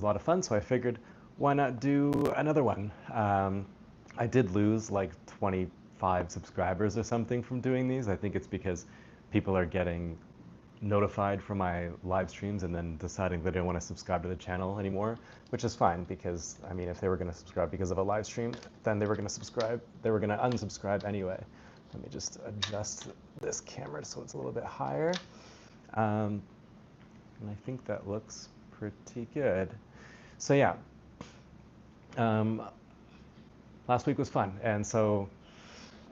a lot of fun, so I figured why not do another one. I did lose like 25 subscribers or something from doing these. I think it's because people are getting notified from my live streams and then deciding they don't want to subscribe to the channel anymore, which is fine because, I mean, if they were going to subscribe because of a live stream, then they were going to subscribe, they were going to unsubscribe anyway. Let me just adjust this camera so it's a little bit higher. And I think that looks pretty good. So yeah, last week was fun. And so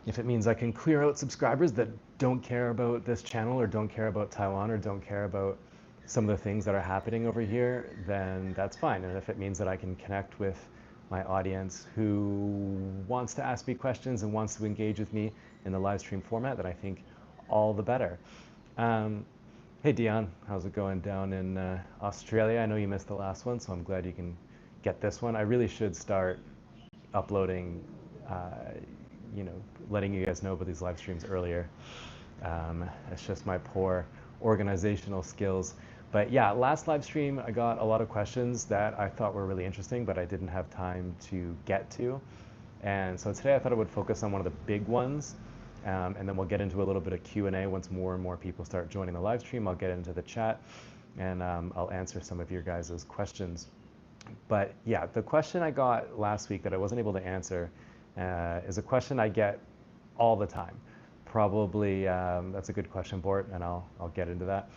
if it means I can clear out subscribers that don't care about this channel or don't care about Taiwan or don't care about some of the things that are happening over here, then that's fine. And if it means that I can connect with my audience who wants to ask me questions and wants to engage with me in the live stream format, then I think all the better. Hey Dion, how's it going down in Australia? I know you missed the last one, so I'm glad you can get this one. I really should start uploading, you know, letting you guys know about these live streams earlier. It's just my poor organizational skills. But yeah, last live stream, I got a lot of questions that I thought were really interesting, but I didn't have time to get to. And so today I thought I would focus on one of the big ones. And then we'll get into a little bit of Q&A once more and more people start joining the live stream. I'll get into the chat and I'll answer some of your guys' questions. But yeah, the question I got last week that I wasn't able to answer is a question I get all the time. Probably, that's a good question, Bort, and I'll get into that.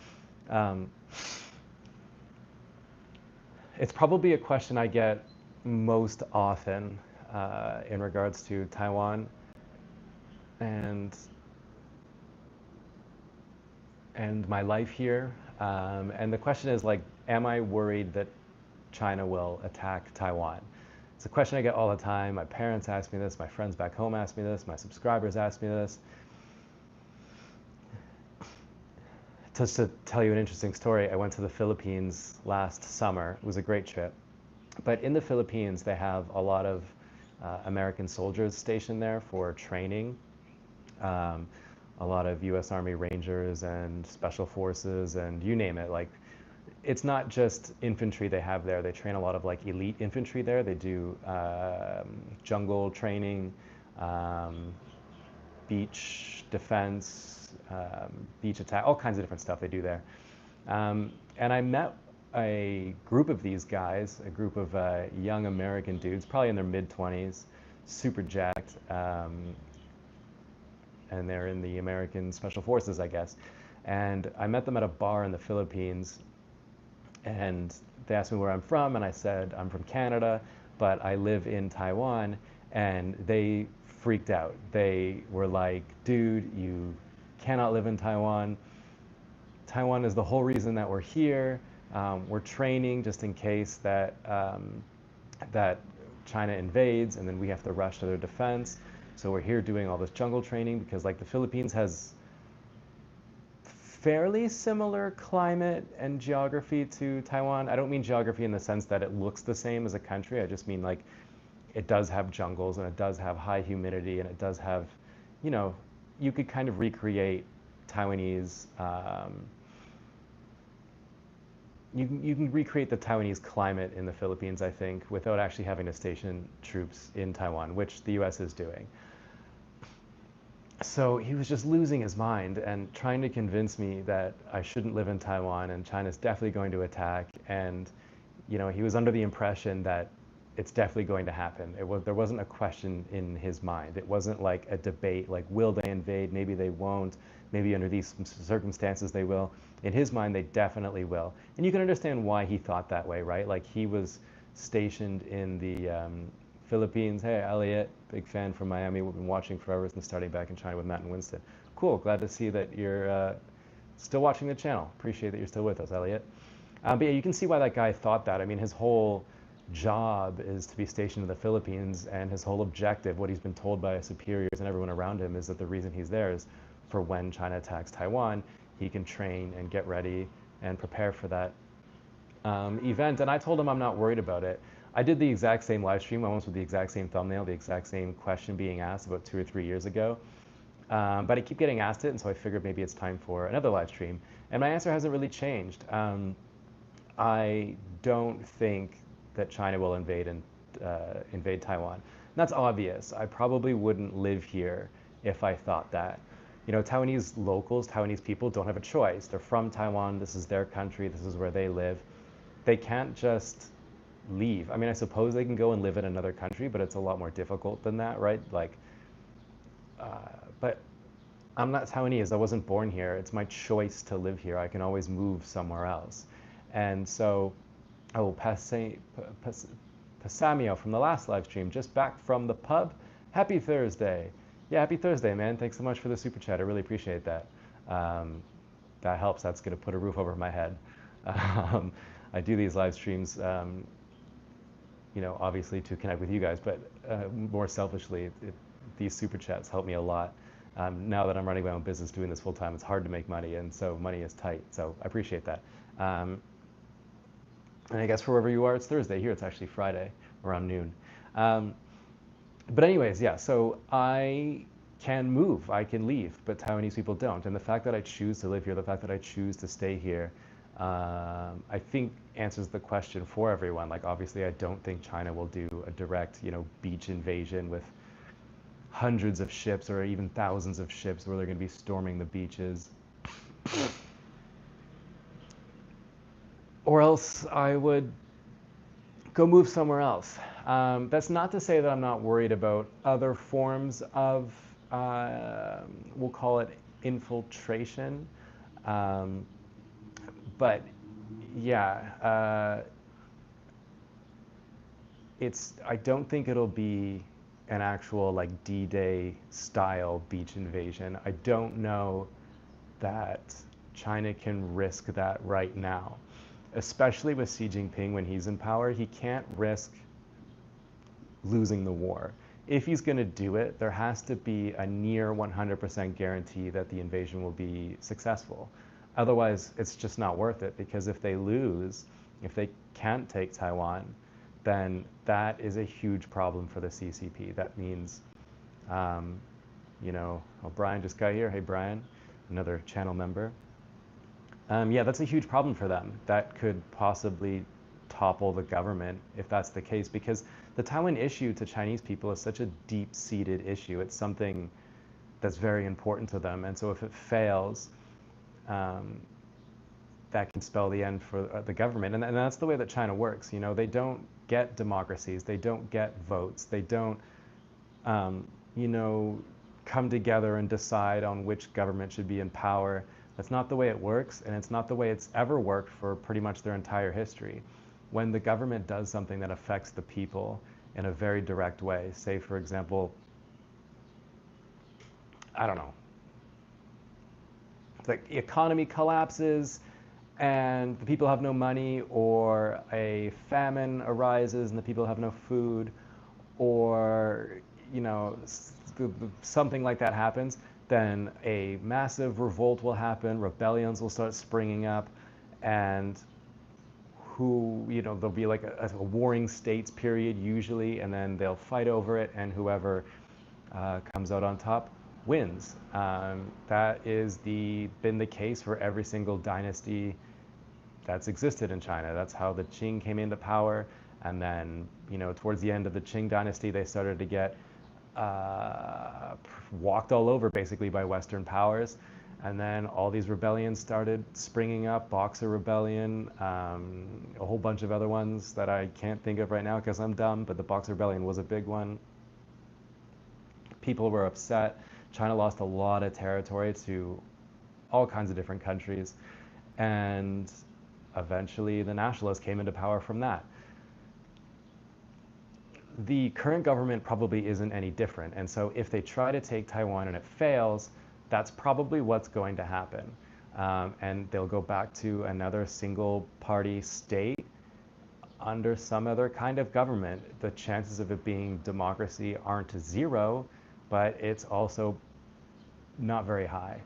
It's probably a question I get most often in regards to Taiwan and my life here. And the question is like, am I worried that China will attack Taiwan? It's a question I get all the time. My parents ask me this, my friends back home ask me this, my subscribers ask me this. Just to tell you an interesting story, I went to the Philippines last summer. It was a great trip. But in the Philippines, they have a lot of American soldiers stationed there for training. A lot of U.S. Army Rangers and Special Forces and you name it. Like, it's not just infantry they have there. They train a lot of like elite infantry there. They do jungle training, beach defense, beach attack, all kinds of different stuff they do there. And I met a group of these guys, a group of young American dudes, probably in their mid-20s, super jacked, and they're in the American Special Forces, I guess. And I met them at a bar in the Philippines, and they asked me where I'm from, and I said, I'm from Canada, but I live in Taiwan, and they freaked out. They were like, dude, you cannot live in Taiwan. Taiwan is the whole reason that we're here. We're training just in case that, that China invades, and then we have to rush to their defense. So we're here doing all this jungle training because like the Philippines has fairly similar climate and geography to Taiwan. I don't mean geography in the sense that it looks the same as a country. I just mean like it does have jungles and it does have high humidity and it does have, you know, you could kind of recreate Taiwanese, you can recreate the Taiwanese climate in the Philippines, I think, without actually having to station troops in Taiwan, which the US is doing. So he was just losing his mind and trying to convince me that I shouldn't live in Taiwan and China's definitely going to attack. And, you know, he was under the impression that it's definitely going to happen. There wasn't a question in his mind. It wasn't like a debate, like, will they invade? Maybe they won't. Maybe under these circumstances they will. In his mind, they definitely will. And you can understand why he thought that way, right? Like he was stationed in the Philippines. Hey, Elliot, big fan from Miami. We've been watching forever since starting back in China with Matt and Winston. Cool, glad to see that you're still watching the channel. Appreciate that you're still with us, Elliot. But yeah, you can see why that guy thought that. I mean, his whole job is to be stationed in the Philippines, and his whole objective, what he's been told by his superiors and everyone around him, is that the reason he's there is for when China attacks Taiwan, he can train and get ready and prepare for that event. And I told him I'm not worried about it. I did the exact same live stream, almost with the exact same thumbnail, the exact same question being asked about 2 or 3 years ago. But I keep getting asked it, and so I figured maybe it's time for another live stream. And my answer hasn't really changed. I don't think that China will invade Taiwan. And that's obvious. I probably wouldn't live here if I thought that. You know, Taiwanese locals, Taiwanese people don't have a choice. They're from Taiwan. This is their country. This is where they live. They can't just leave. I mean, I suppose they can go and live in another country, but it's a lot more difficult than that, right? Like, but I'm not Taiwanese. I wasn't born here. It's my choice to live here. I can always move somewhere else. And so, oh, Pasamio from the last live stream, just back from the pub. Happy Thursday. Yeah, happy Thursday, man. Thanks so much for the super chat. I really appreciate that. That helps. That's going to put a roof over my head. I do these live streams, you know, obviously to connect with you guys, but more selfishly, these super chats help me a lot. Now that I'm running my own business, doing this full time, it's hard to make money, and so money is tight. So I appreciate that. And I guess for wherever you are, it's Thursday. Here, it's actually Friday around noon. But anyways, yeah, so I can move, I can leave, but Taiwanese people don't. And the fact that I choose to live here, the fact that I choose to stay here, I think answers the question for everyone. Like, obviously, I don't think China will do a direct, you know, beach invasion with hundreds of ships or even thousands of ships where they're going to be storming the beaches. Or else I would go move somewhere else. That's not to say that I'm not worried about other forms of, we'll call it infiltration. But yeah, I don't think it'll be an actual like D-Day style beach invasion. I don't know that China can risk that right now, especially with Xi Jinping when he's in power. He can't risk losing the war. If he's going to do it, there has to be a near 100% guarantee that the invasion will be successful. Otherwise, it's just not worth it, because if they lose, if they can't take Taiwan, then that is a huge problem for the CCP. That means, you know, oh, Brian just got here. Hey, Brian, another channel member. Yeah, that's a huge problem for them. That could possibly topple the government if that's the case, because the Taiwan issue to Chinese people is such a deep-seated issue. It's something that's very important to them. And so if it fails, that can spell the end for the government. And that's the way that China works. You know, they don't get democracies. They don't get votes. They don't, you know, come together and decide on which government should be in power. That's not the way it works, and it's not the way it's ever worked for pretty much their entire history. When the government does something that affects the people in a very direct way, say, for example, I don't know, the economy collapses and the people have no money, or a famine arises and the people have no food, or, you know, something like that happens, then a massive revolt will happen, rebellions will start springing up, and you know, there'll be like a warring states period usually, and then they'll fight over it, and whoever comes out on top wins. That is been the case for every single dynasty that's existed in China. That's how the Qing came into power, and then, you know, towards the end of the Qing dynasty, they started to get walked all over basically by Western powers, and then all these rebellions started springing up. Boxer Rebellion, a whole bunch of other ones that I can't think of right now because I'm dumb, but the Boxer Rebellion was a big one. People were upset. China lost a lot of territory to all kinds of different countries, and eventually the nationalists came into power from that. The current government probably isn't any different, and so if they try to take Taiwan and it fails, that's probably what's going to happen. And they'll go back to another single party state under some other kind of government. The chances of it being democracy aren't zero, but it's also not very high.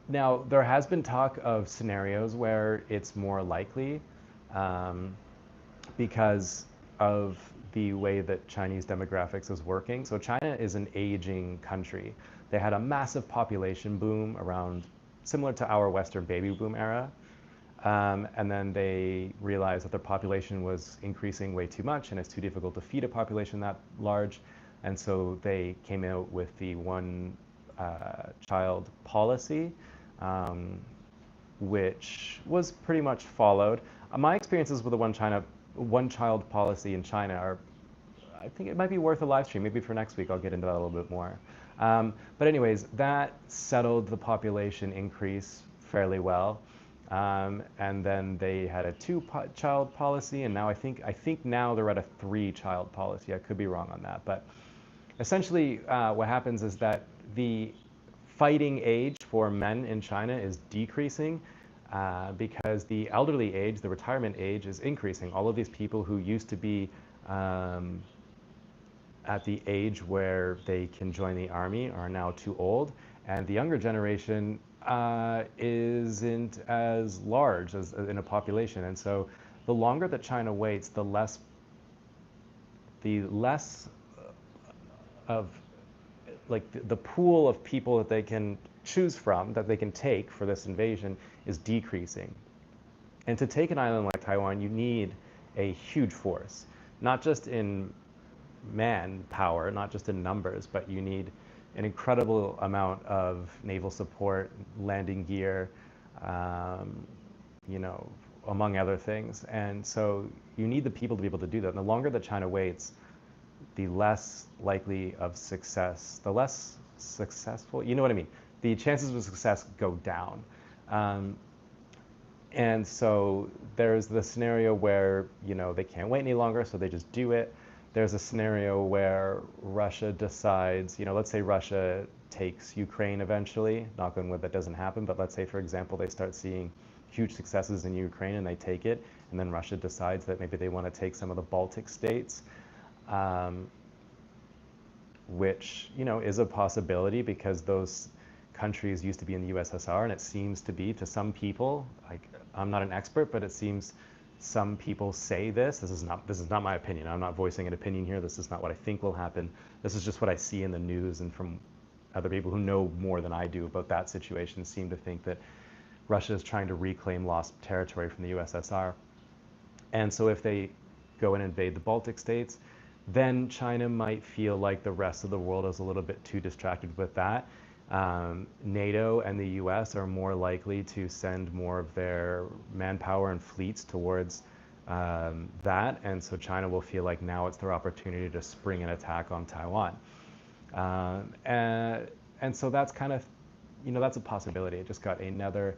Now, there has been talk of scenarios where it's more likely, because of the way that Chinese demographics is working. So China is an aging country. They had a massive population boom around, similar to our Western baby boom era. And then they realized that their population was increasing way too much, and it's too difficult to feed a population that large. And so they came out with the one child policy, um, which was pretty much followed. My experiences with the one child policy in China are, I think it might be worth a live stream. Maybe for next week I'll get into that a little bit more. But anyways, that settled the population increase fairly well. And then they had a two-child policy, and now I think now they're at a three-child policy. I could be wrong on that, but essentially, what happens is that the fighting age for men in China is decreasing because the elderly age, the retirement age, is increasing. All of these people who used to be at the age where they can join the army are now too old, and the younger generation isn't as large as in a population. And so the longer that China waits, the less of like the pool of people that they can choose from, that they can take for this invasion, is decreasing. And to take an island like Taiwan, you need a huge force, not just in manpower, not just in numbers, but you need an incredible amount of naval support, landing gear, um, you know, among other things. And so you need the people to be able to do that. And the longer that China waits, the less likely of success, the less successful, you know what I mean? The chances of success go down. Um, and so there's the scenario where, you know, they can't wait any longer, so they just do it. There's a scenario where Russia decides, you know, let's say Russia takes Ukraine eventually, knock on wood that doesn't happen, but let's say, for example, they start seeing huge successes in Ukraine and they take it, and then Russia decides that maybe they want to take some of the Baltic states, um, which, you know, is a possibility because those countries used to be in the USSR, and it seems to be, to some people, like, I'm not an expert, but it seems some people say this. This is not my opinion. I'm not voicing an opinion here. This is not what I think will happen. This is just what I see in the news and from other people who know more than I do about that situation seem to think that Russia is trying to reclaim lost territory from the USSR. And so if they go and invade the Baltic states, then China might feel like the rest of the world is a little bit too distracted with that. NATO and the US are more likely to send more of their manpower and fleets towards that. And so China will feel like now it's their opportunity to spring an attack on Taiwan. And so that's kind of, you know, that's a possibility. I just got another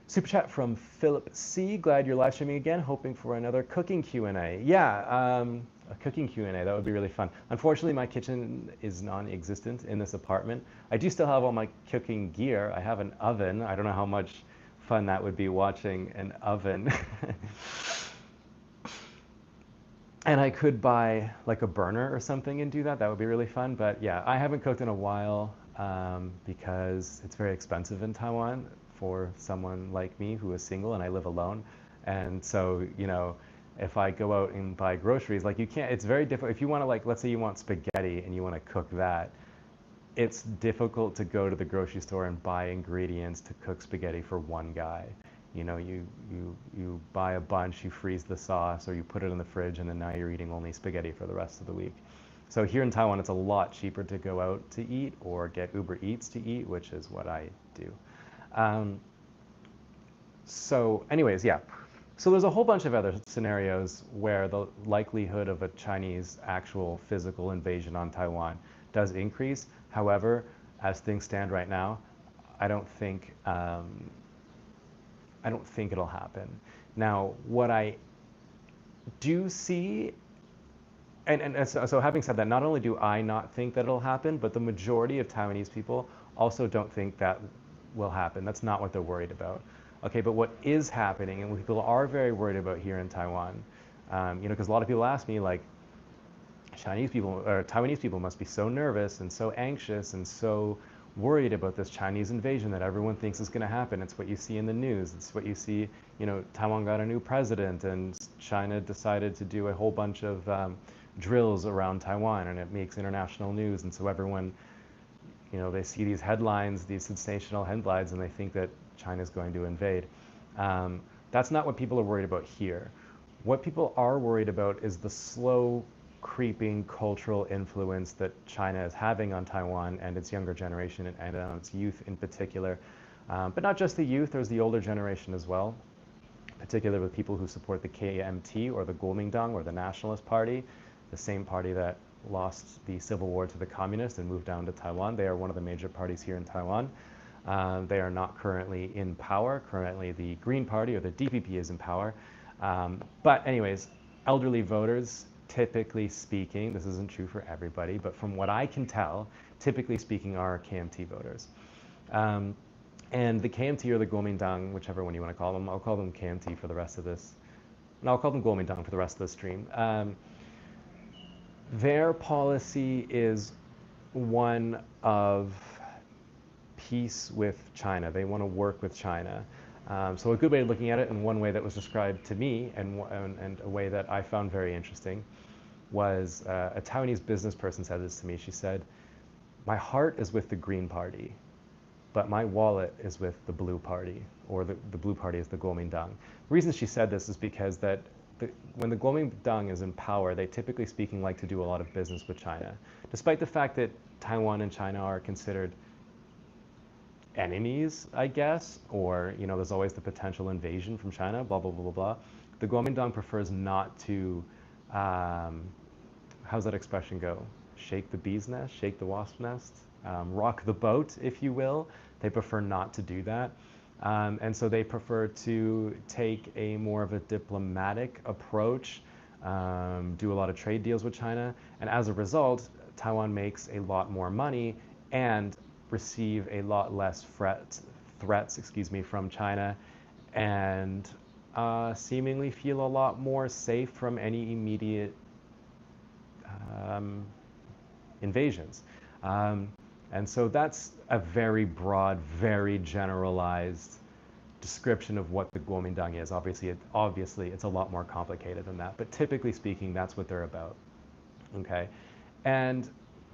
super chat from Philip C. Glad you're live streaming again. Hoping for another cooking Q&A. Yeah, a cooking Q&A. That would be really fun. Unfortunately, my kitchen is non-existent in this apartment. I do still have all my cooking gear. I have an oven. I don't know how much fun that would be watching an oven. And I could buy like a burner or something and do that. That would be really fun. But yeah, I haven't cooked in a while because it's very expensive in Taiwan for someone like me who is single and I live alone. And so, you know, if I go out and buy groceries, like you can't, it's very difficult. If you want to, like, let's say you want spaghetti and you want to cook that, it's difficult to go to the grocery store and buy ingredients to cook spaghetti for one guy. You know, you buy a bunch, you freeze the sauce, or you put it in the fridge, and then now you're eating only spaghetti for the rest of the week. So here in Taiwan, it's a lot cheaper to go out to eat or get Uber Eats to eat, which is what I do. So anyways, yeah. So there's a whole bunch of other scenarios where the likelihood of a Chinese actual physical invasion on Taiwan does increase. However, as things stand right now, I don't think it'll happen. Now, what I do see, and so having said that, not only do I not think that it'll happen, but the majority of Taiwanese people also don't think that will happen. That's not what they're worried about. Okay, but what is happening, and what people are very worried about here in Taiwan, you know, because a lot of people ask me, like, Chinese people or Taiwanese people must be so nervous and so anxious and so worried about this Chinese invasion that everyone thinks is going to happen. It's what you see in the news. It's what you see, you know, Taiwan got a new president and China decided to do a whole bunch of drills around Taiwan, and it makes international news. And so everyone, you know, they see these headlines, these sensational headlines, and they think that China's going to invade. That's not what people are worried about here. What people are worried about is the slow creeping cultural influence that China is having on Taiwan and its younger generation and on its youth in particular. But not just the youth, there's the older generation as well, particularly with people who support the KMT or the Kuomintang or the Nationalist Party, the same party that lost the civil war to the communists and moved down to Taiwan. They are one of the major parties here in Taiwan. They are not currently in power. Currently, the Green Party or the DPP is in power. But anyways, elderly voters, typically speaking, this isn't true for everybody, but from what I can tell, typically speaking, are KMT voters. And the KMT or the Kuomintang, whichever one you want to call them, I'll call them KMT for the rest of this, and I'll call them Kuomintang for the rest of the stream. Their policy is one of peace with China. They want to work with China. So a good way of looking at it, and one way that was described to me, and a way that I found very interesting, was a Taiwanese business person said this to me. She said, "My heart is with the Green Party, but my wallet is with the Blue Party," or the Blue Party is the Kuomintang. The reason she said this is because that when the Kuomintang is in power, they typically speaking like to do a lot of business with China. Despite the fact that Taiwan and China are considered enemies, I guess, or, you know, there's always the potential invasion from China, blah, blah, blah, blah, blah. The Kuomintang prefers not to, how's that expression go? Shake the bee's nest, shake the wasp nest, rock the boat, if you will. They prefer not to do that. And so they prefer to take a more of a diplomatic approach, do a lot of trade deals with China. And as a result, Taiwan makes a lot more money and receive a lot less threats from China, and seemingly feel a lot more safe from any immediate invasions. And so that's a very broad, very generalized description of what the Kuomintang is. Obviously, it's a lot more complicated than that, but typically speaking, that's what they're about. Okay, and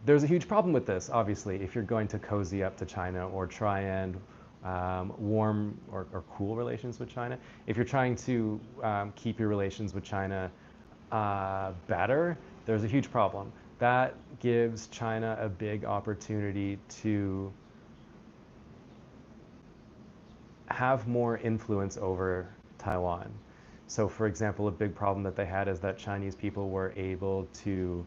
there's a huge problem with this, obviously, if you're going to cozy up to China or try and warm or cool relations with China. If you're trying to keep your relations with China better, there's a huge problem. That gives China a big opportunity to have more influence over Taiwan. So, for example, a big problem that they had is that Chinese people were able to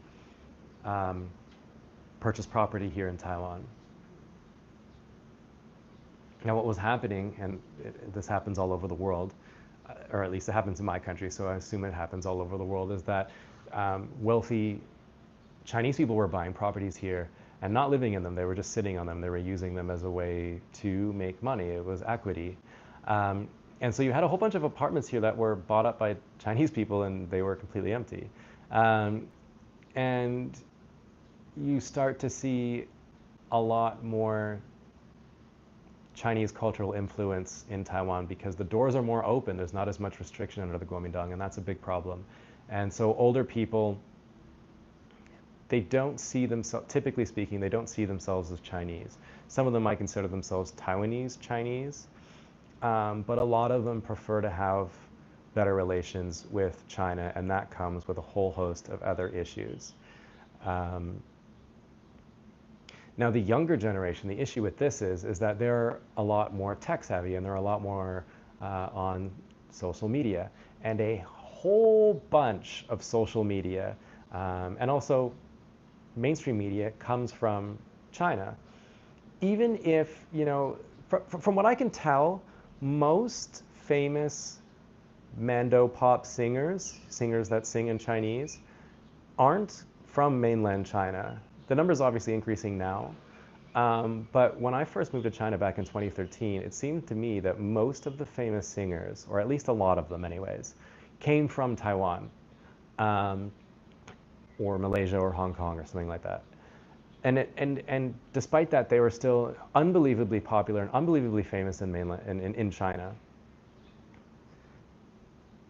purchase property here in Taiwan. Now, what was happening, and this happens all over the world, or at least it happens in my country, so I assume it happens all over the world, is that wealthy Chinese people were buying properties here and not living in them. They were just sitting on them. They were using them as a way to make money. It was equity. And so you had a whole bunch of apartments here that were bought up by Chinese people, and they were completely empty. And you start to see a lot more Chinese cultural influence in Taiwan because the doors are more open. There's not as much restriction under the Kuomintang, and that's a big problem. And so older people, they don't see themselves, typically speaking, they don't see themselves as Chinese. Some of them might consider themselves Taiwanese Chinese, but a lot of them prefer to have better relations with China, and that comes with a whole host of other issues. Now, the younger generation, the issue with this is that they're a lot more tech savvy, and they're a lot more on social media, and a whole bunch of social media, and also mainstream media comes from China. Even if, you know, from what I can tell, most famous Mando pop singers that sing in Chinese, aren't from mainland China. The number's obviously increasing now, but when I first moved to China back in 2013, it seemed to me that most of the famous singers, or at least a lot of them anyways, came from Taiwan, or Malaysia or Hong Kong or something like that. And despite that, they were still unbelievably popular and unbelievably famous in China.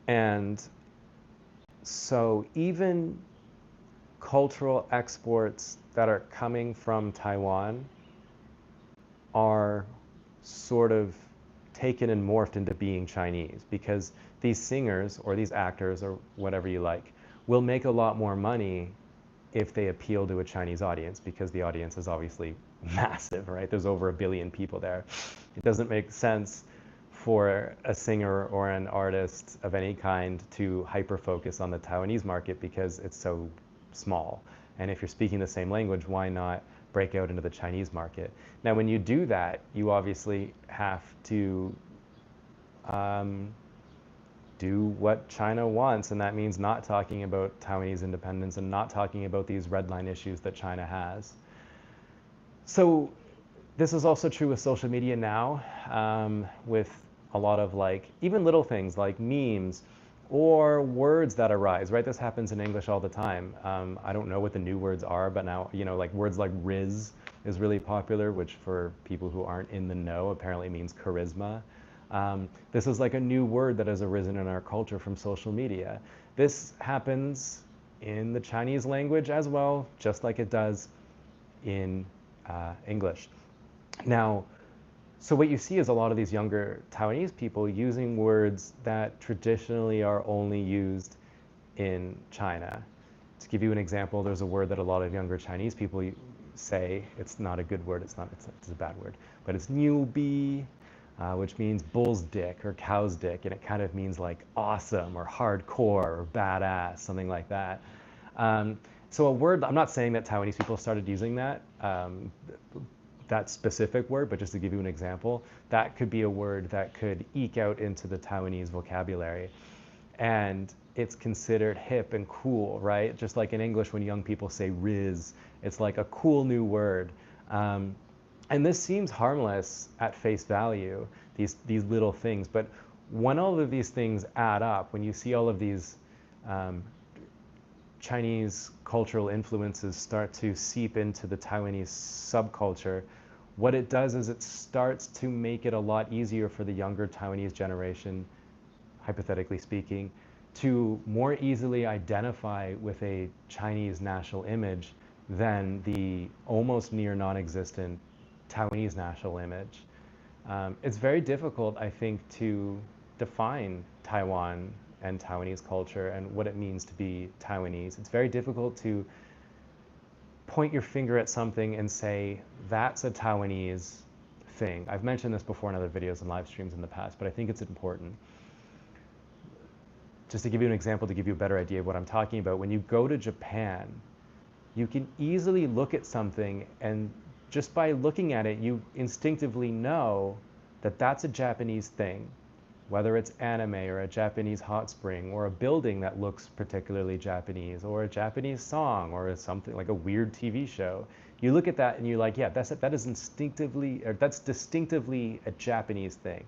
And so even cultural exports that are coming from Taiwan are sort of taken and morphed into being Chinese, because these singers or these actors or whatever you like will make a lot more money if they appeal to a Chinese audience, because the audience is obviously massive, right? There's over 1 billion people there. It doesn't make sense for a singer or an artist of any kind to hyper focus on the Taiwanese market because it's so small. And if you're speaking the same language, why not break out into the Chinese market? Now, when you do that, you obviously have to do what China wants, and that means not talking about Taiwanese independence and not talking about these red line issues that China has. So this is also true with social media now, with a lot of like, even little things like memes or words that arise, right? This happens in English all the time. I don't know what the new words are, but now, you know, like words like riz is really popular, which for people who aren't in the know apparently means charisma. This is like a new word that has arisen in our culture from social media. This happens in the Chinese language as well, just like it does in English. Now, so what you see is a lot of these younger Taiwanese people using words that traditionally are only used in China. To give you an example, there's a word that a lot of younger Chinese people say. It's not a good word, it's a bad word, but it's niubi, which means bull's dick or cow's dick, and it kind of means like awesome or hardcore or badass, something like that. So a word, I'm not saying that Taiwanese people started using that, that specific word, but just to give you an example, that could be a word that could eke out into the Taiwanese vocabulary. And it's considered hip and cool, right? Just like in English, when young people say riz, it's like a cool new word. And this seems harmless at face value, these little things. But when all of these things add up, when you see all of these Chinese cultural influences start to seep into the Taiwanese subculture, what it does is it starts to make it a lot easier for the younger Taiwanese generation, hypothetically speaking, to more easily identify with a Chinese national image than the almost near non-existent Taiwanese national image. It's very difficult, I think, to define Taiwan and Taiwanese culture and what it means to be Taiwanese. It's very difficult to point your finger at something and say, that's a Taiwanese thing. I've mentioned this before in other videos and live streams in the past, but I think it's important. Just to give you an example, to give you a better idea of what I'm talking about, when you go to Japan, you can easily look at something, and just by looking at it, you instinctively know that that's a Japanese thing. Whether it's anime or a Japanese hot spring or a building that looks particularly Japanese or a Japanese song or something like a weird TV show, you look at that and you're like, yeah, that is instinctively, or that's distinctively a Japanese thing.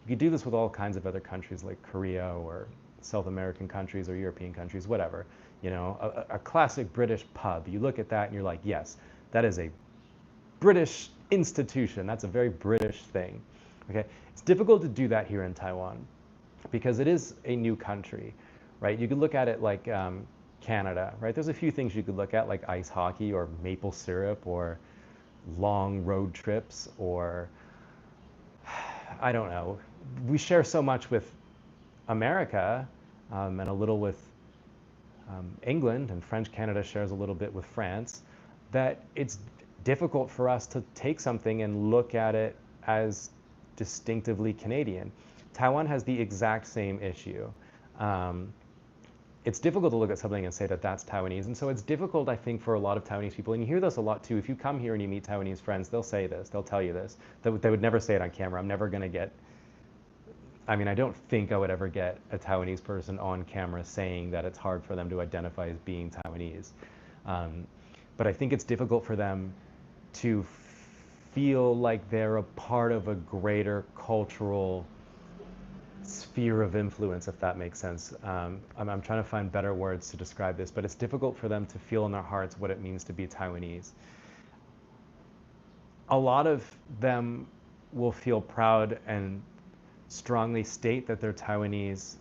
You could do this with all kinds of other countries like Korea or South American countries or European countries, whatever. You know, a classic British pub, you look at that and you're like, yes, that is a British institution. That's a very British thing. Okay, it's difficult to do that here in Taiwan because it is a new country, right? You could look at it like Canada, right? There's a few things you could look at like ice hockey or maple syrup or long road trips or I don't know. We share so much with America and a little with England, and French Canada shares a little bit with France, that it's difficult for us to take something and look at it as distinctively Canadian. Taiwan has the exact same issue. It's difficult to look at something and say that that's Taiwanese, and so it's difficult, I think, for a lot of Taiwanese people, and you hear this a lot too. If you come here and you meet Taiwanese friends, they'll say this, they'll tell you this. They would never say it on camera. I'm never gonna get, I mean, I don't think I would ever get a Taiwanese person on camera saying that it's hard for them to identify as being Taiwanese. But I think it's difficult for them to feel like they're a part of a greater cultural sphere of influence, if that makes sense. I'm trying to find better words to describe this, but it's difficult for them to feel in their hearts what it means to be Taiwanese. A lot of them will feel proud and strongly state that they're Taiwanese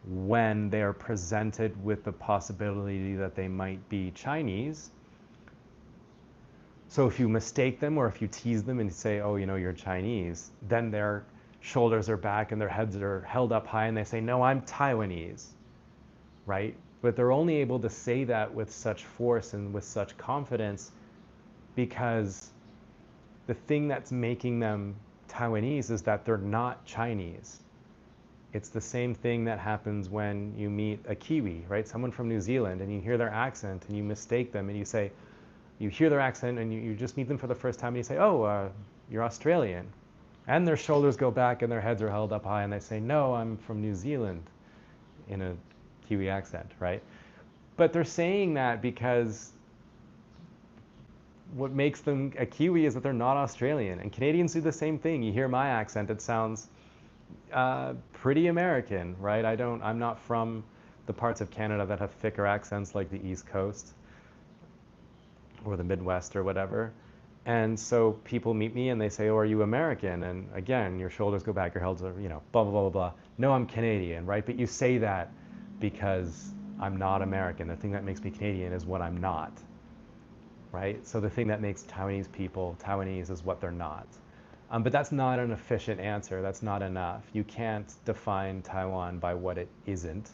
when they are presented with the possibility that they might be Chinese. So if you mistake them or if you tease them and say, oh, you know, you're Chinese, then they're shoulders are back and their heads are held up high and they say, no, I'm Taiwanese, right? But they're only able to say that with such force and with such confidence because the thing that's making them Taiwanese is that they're not Chinese. It's the same thing that happens when you meet a Kiwi, right? Someone from New Zealand, and you hear their accent and you mistake them and you say, you hear their accent and you just meet them for the first time and you say, oh, you're Australian. And their shoulders go back and their heads are held up high and they say, no, I'm from New Zealand, in a Kiwi accent, right? But they're saying that because what makes them a Kiwi is that they're not Australian. And Canadians do the same thing. You hear my accent, it sounds pretty American, right? I'm not from the parts of Canada that have thicker accents like the East Coast or the Midwest or whatever. And so people meet me and they say, oh, are you American? And again, your shoulders go back, your heads are, blah, blah, blah, blah, blah. No, I'm Canadian, right? But you say that because I'm not American. The thing that makes me Canadian is what I'm not, right? So the thing that makes Taiwanese people Taiwanese is what they're not. But that's not an efficient answer. That's not enough. You can't define Taiwan by what it isn't.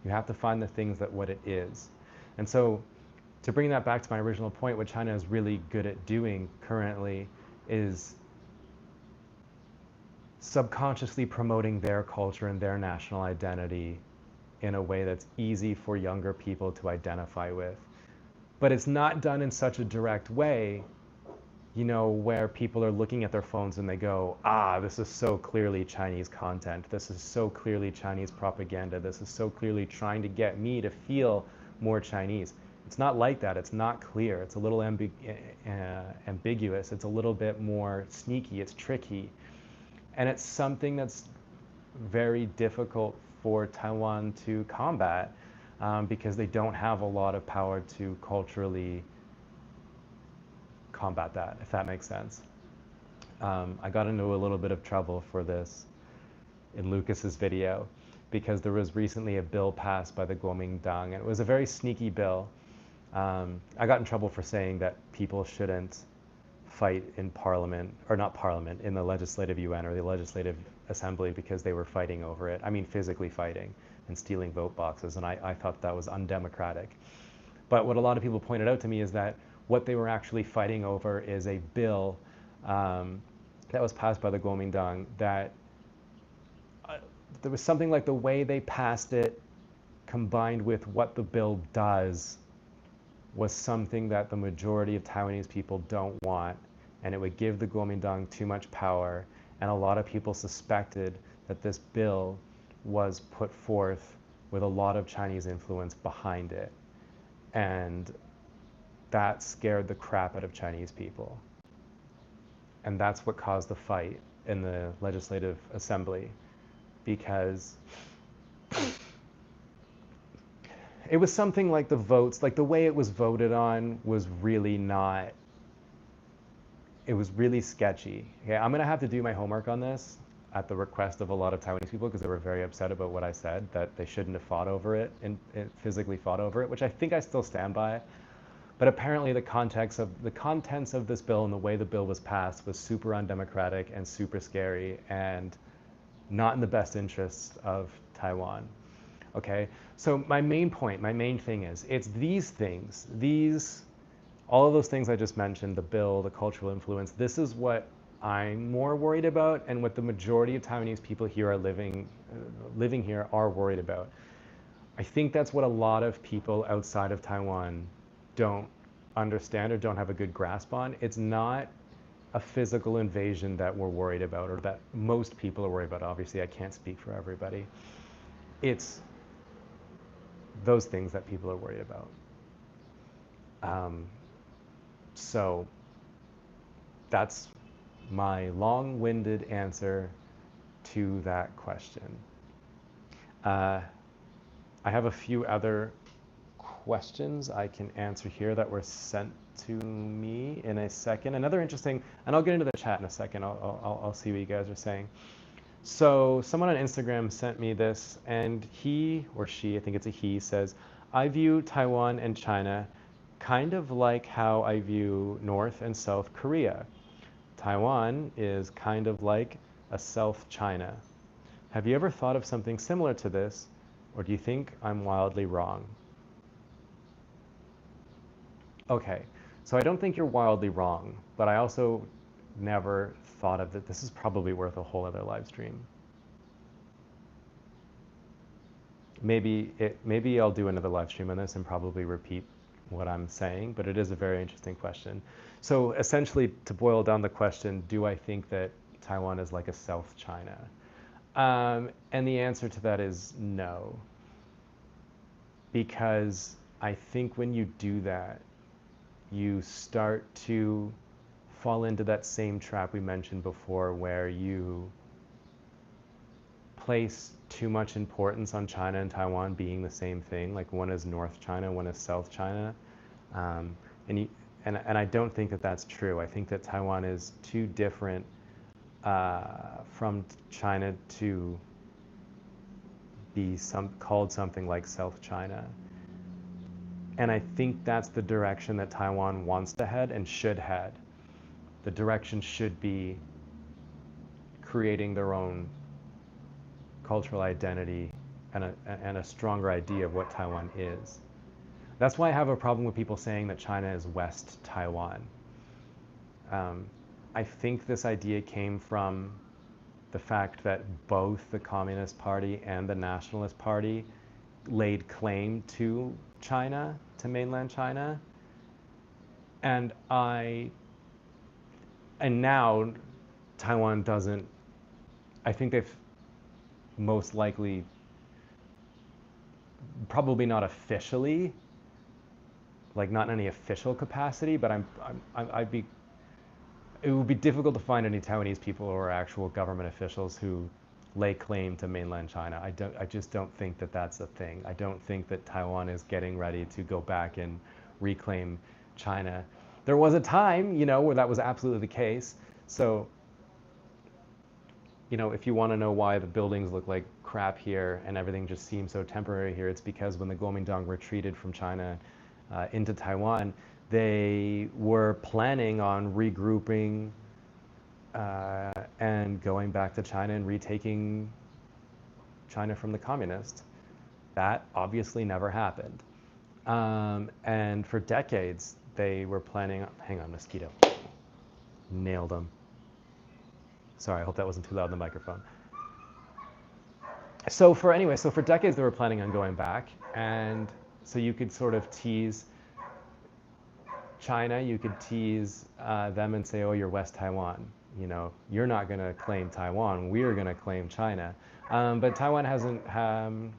You have to find the things that what it is. And so to bring that back to my original point, what China is really good at doing currently is subconsciously promoting their culture and their national identity in a way that's easy for younger people to identify with. But it's not done in such a direct way, where people are looking at their phones and they go, this is so clearly Chinese content. This is so clearly Chinese propaganda. This is so clearly trying to get me to feel more Chinese. It's not like that. It's not clear. It's a little ambiguous. It's a little bit more sneaky. It's tricky. And it's something that's very difficult for Taiwan to combat because they don't have a lot of power to culturally combat that, if that makes sense. I got into a little bit of trouble for this in Lucas's video because there was recently a bill passed by the Kuomintang, and it was a very sneaky bill. I got in trouble for saying that people shouldn't fight in parliament, or not parliament, in the legislative UN or the legislative assembly because they were fighting over it. I mean, physically fighting and stealing vote boxes, and I thought that was undemocratic. But what a lot of people pointed out to me is that what they were actually fighting over is a bill that was passed by the Kuomintang that there was something like the way they passed it combined with what the bill does was something that the majority of Taiwanese people don't want, and it would give the Kuomintang too much power, and a lot of people suspected that this bill was put forth with a lot of Chinese influence behind it. And that scared the crap out of Chinese people. And that's what caused the fight in the Legislative Assembly, because it was something like the votes, like the way it was voted on was really not, it was really sketchy. Okay, I'm gonna have to do my homework on this at the request of a lot of Taiwanese people because they were very upset about what I said, that they shouldn't have fought over it and physically fought over it, which I think I still stand by. But apparently the contents of this bill and the way the bill was passed was super undemocratic and super scary and not in the best interests of Taiwan. Okay, so my main point, my main thing is, it's these things, all of those things I just mentioned, the bill, the cultural influence, this is what I'm more worried about and what the majority of Taiwanese people here are living here are worried about. I think that's what a lot of people outside of Taiwan don't understand or don't have a good grasp on. It's not a physical invasion that we're worried about, or that most people are worried about. Obviously, I can't speak for everybody. It's those things that people are worried about. So that's my long-winded answer to that question. I have a few other questions I can answer here that were sent to me in a second. Another interesting, and I'll get into the chat in a second. I'll see what you guys are saying. So someone on Instagram sent me this, and he or she, I think it's a he, says, I view Taiwan and China kind of like how I view North and South Korea. Taiwan is kind of like a South China. Have you ever thought of something similar to this, or do you think I'm wildly wrong? Okay, so I don't think you're wildly wrong, but I also never thought of that. This is probably worth a whole other live stream. Maybe I'll do another live stream on this and probably repeat what I'm saying, but it is a very interesting question. So essentially, to boil down the question, do I think that Taiwan is like a South China? And the answer to that is no, because I think when you do that, you start to fall into that same trap we mentioned before, where you place too much importance on China and Taiwan being the same thing. Like one is North China, one is South China, um, and I don't think that that's true. I think that Taiwan is too different from China to be called something like South China. And I think that's the direction that Taiwan wants to head and should head. The direction should be creating their own cultural identity and a stronger idea of what Taiwan is. That's why I have a problem with people saying that China is West Taiwan. I think this idea came from the fact that both the Communist Party and the Nationalist Party laid claim to China, to mainland China. And now Taiwan doesn't, I think they've most likely, probably not officially, like not in any official capacity, but it would be difficult to find any Taiwanese people or actual government officials who lay claim to mainland China. I just don't think that that's a thing. I don't think that Taiwan is getting ready to go back and reclaim China. There was a time, where that was absolutely the case. So, if you want to know why the buildings look like crap here and everything just seems so temporary here, it's because when the Kuomintang retreated from China into Taiwan, they were planning on regrouping and going back to China and retaking China from the communists. That obviously never happened. And for decades, they were planning, hang on, mosquito. Nailed them. Sorry, I hope that wasn't too loud in the microphone. So for decades they were planning on going back, and so you could sort of tease China, you could tease them and say, oh, you're West Taiwan. You're not going to claim Taiwan. We're going to claim China. But Taiwan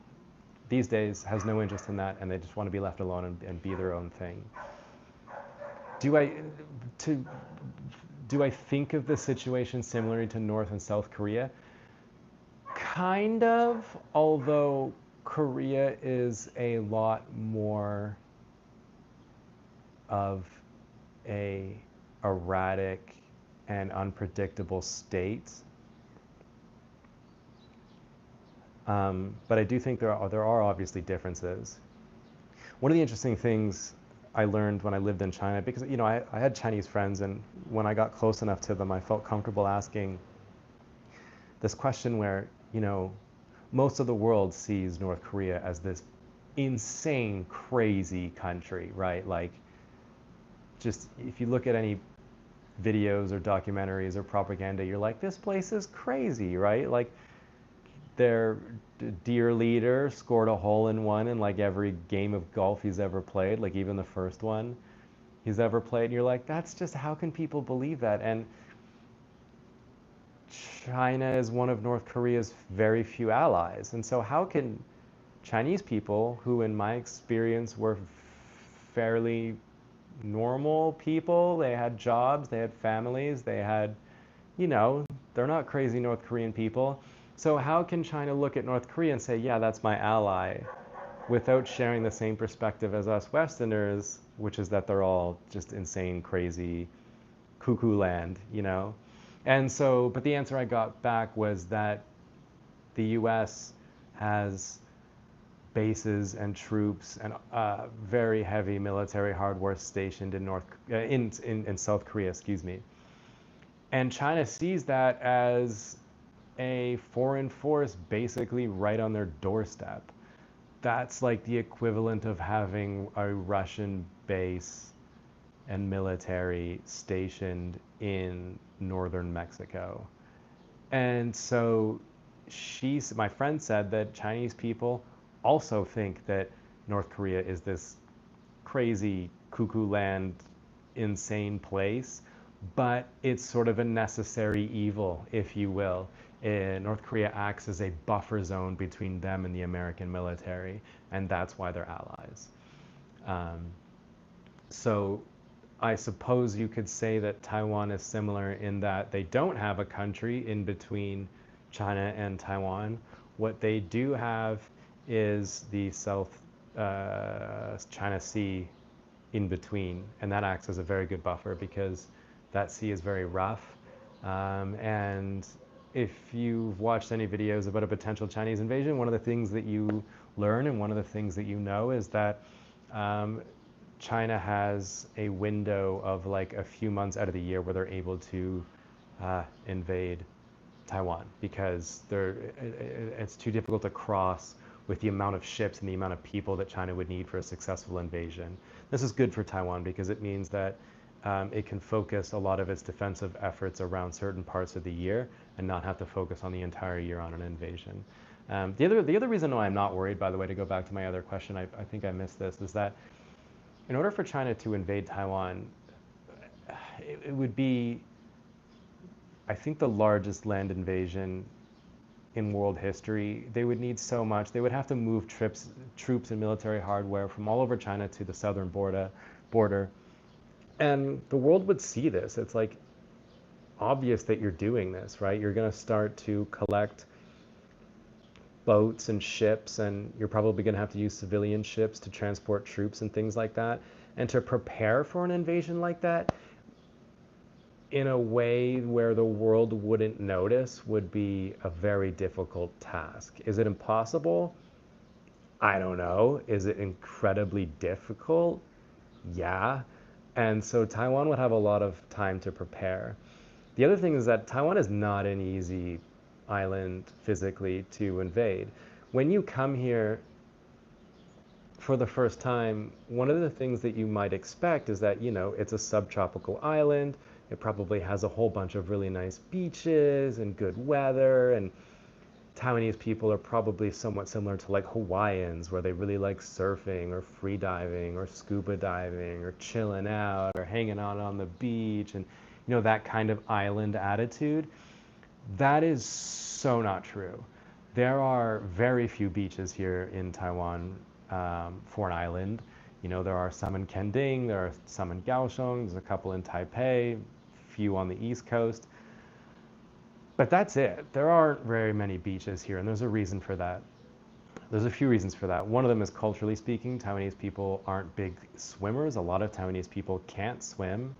these days has no interest in that, and they just want to be left alone and be their own thing. Do I think of the situation similarly to North and South Korea? Kind of, although Korea is a lot more of a erratic and unpredictable state. But I do think there are obviously differences. One of the interesting things I learned when I lived in China, because I had Chinese friends, and when I got close enough to them, I felt comfortable asking this question where, most of the world sees North Korea as this insane, crazy country, right? Like, just if you look at any videos or documentaries or propaganda, you're like, this place is crazy, right? Like, their dear leader scored a hole-in-one in like every game of golf he's ever played, like even the first one he's ever played. And you're like, that's just, how can people believe that? And China is one of North Korea's very few allies. And so how can Chinese people, who in my experience were fairly normal people, they had jobs, they had families, they had, they're not crazy North Korean people. So how can China look at North Korea and say, yeah, that's my ally, without sharing the same perspective as us Westerners, which is that they're all just insane, crazy, cuckoo land, And so, but the answer I got back was that the US has bases and troops and very heavy military hardware stationed in South Korea, excuse me. And China sees that as a foreign force basically right on their doorstep. That's like the equivalent of having a Russian base and military stationed in northern Mexico. And so my friend said that Chinese people also think that North Korea is this crazy cuckoo land, insane place, but it's sort of a necessary evil, if you will. North Korea acts as a buffer zone between them and the American military, and that's why they're allies. Um, so I suppose you could say that Taiwan is similar in that they don't have a country in between China and Taiwan. What they do have is the South China Sea in between, and that acts as a very good buffer because that sea is very rough. And if you've watched any videos about a potential Chinese invasion, one of the things that you learn and one of the things that you know is that um, China has a window of like a few months out of the year where they're able to invade Taiwan because it's too difficult to cross with the amount of ships and the amount of people that China would need for a successful invasion. This is good for Taiwan because it means that it can focus a lot of its defensive efforts around certain parts of the year and not have to focus on the entire year on an invasion. The other reason why I'm not worried, by the way, to go back to my other question, I think I missed this, is that in order for China to invade Taiwan, it would be, I think, the largest land invasion in world history. They would need so much. They would have to move troops and military hardware from all over China to the southern border. And the world would see this. It's like obvious that you're doing this, right? You're going to start to collect boats and ships, and you're probably going to have to use civilian ships to transport troops and things like that. And to prepare for an invasion like that in a way where the world wouldn't notice would be a very difficult task. Is it impossible? I don't know. Is it incredibly difficult? Yeah. And so Taiwan would have a lot of time to prepare. The other thing is that Taiwan is not an easy island physically to invade. When you come here for the first time, one of the things that you might expect is that, it's a subtropical island. It probably has a whole bunch of really nice beaches and good weather, and Taiwanese people are probably somewhat similar to like Hawaiians, where they really like surfing or free diving or scuba diving or chilling out or hanging out on the beach and that kind of island attitude. That is so not true. There are very few beaches here in Taiwan for an island. There are some in Kending, there are some in Kaohsiung, there's a couple in Taipei, few on the East Coast. But that's it. There aren't very many beaches here, and there's a reason for that. There's a few reasons for that. One of them is culturally speaking, Taiwanese people aren't big swimmers. A lot of Taiwanese people can't swim.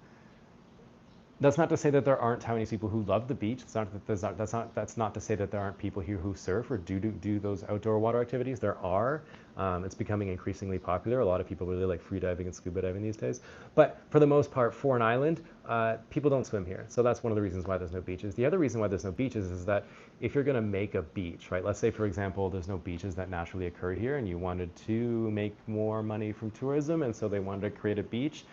That's not to say that there aren't Taiwanese people who love the beach. That's not to say that there aren't people here who surf or do those outdoor water activities. There are. It's becoming increasingly popular. A lot of people really like free diving and scuba diving these days. But for the most part, for an island, people don't swim here. So that's one of the reasons why there's no beaches. The other reason why there's no beaches is that if you're going to make a beach, right? Let's say, for example, there's no beaches that naturally occur here, and you wanted to make more money from tourism, and so they wanted to create a beach.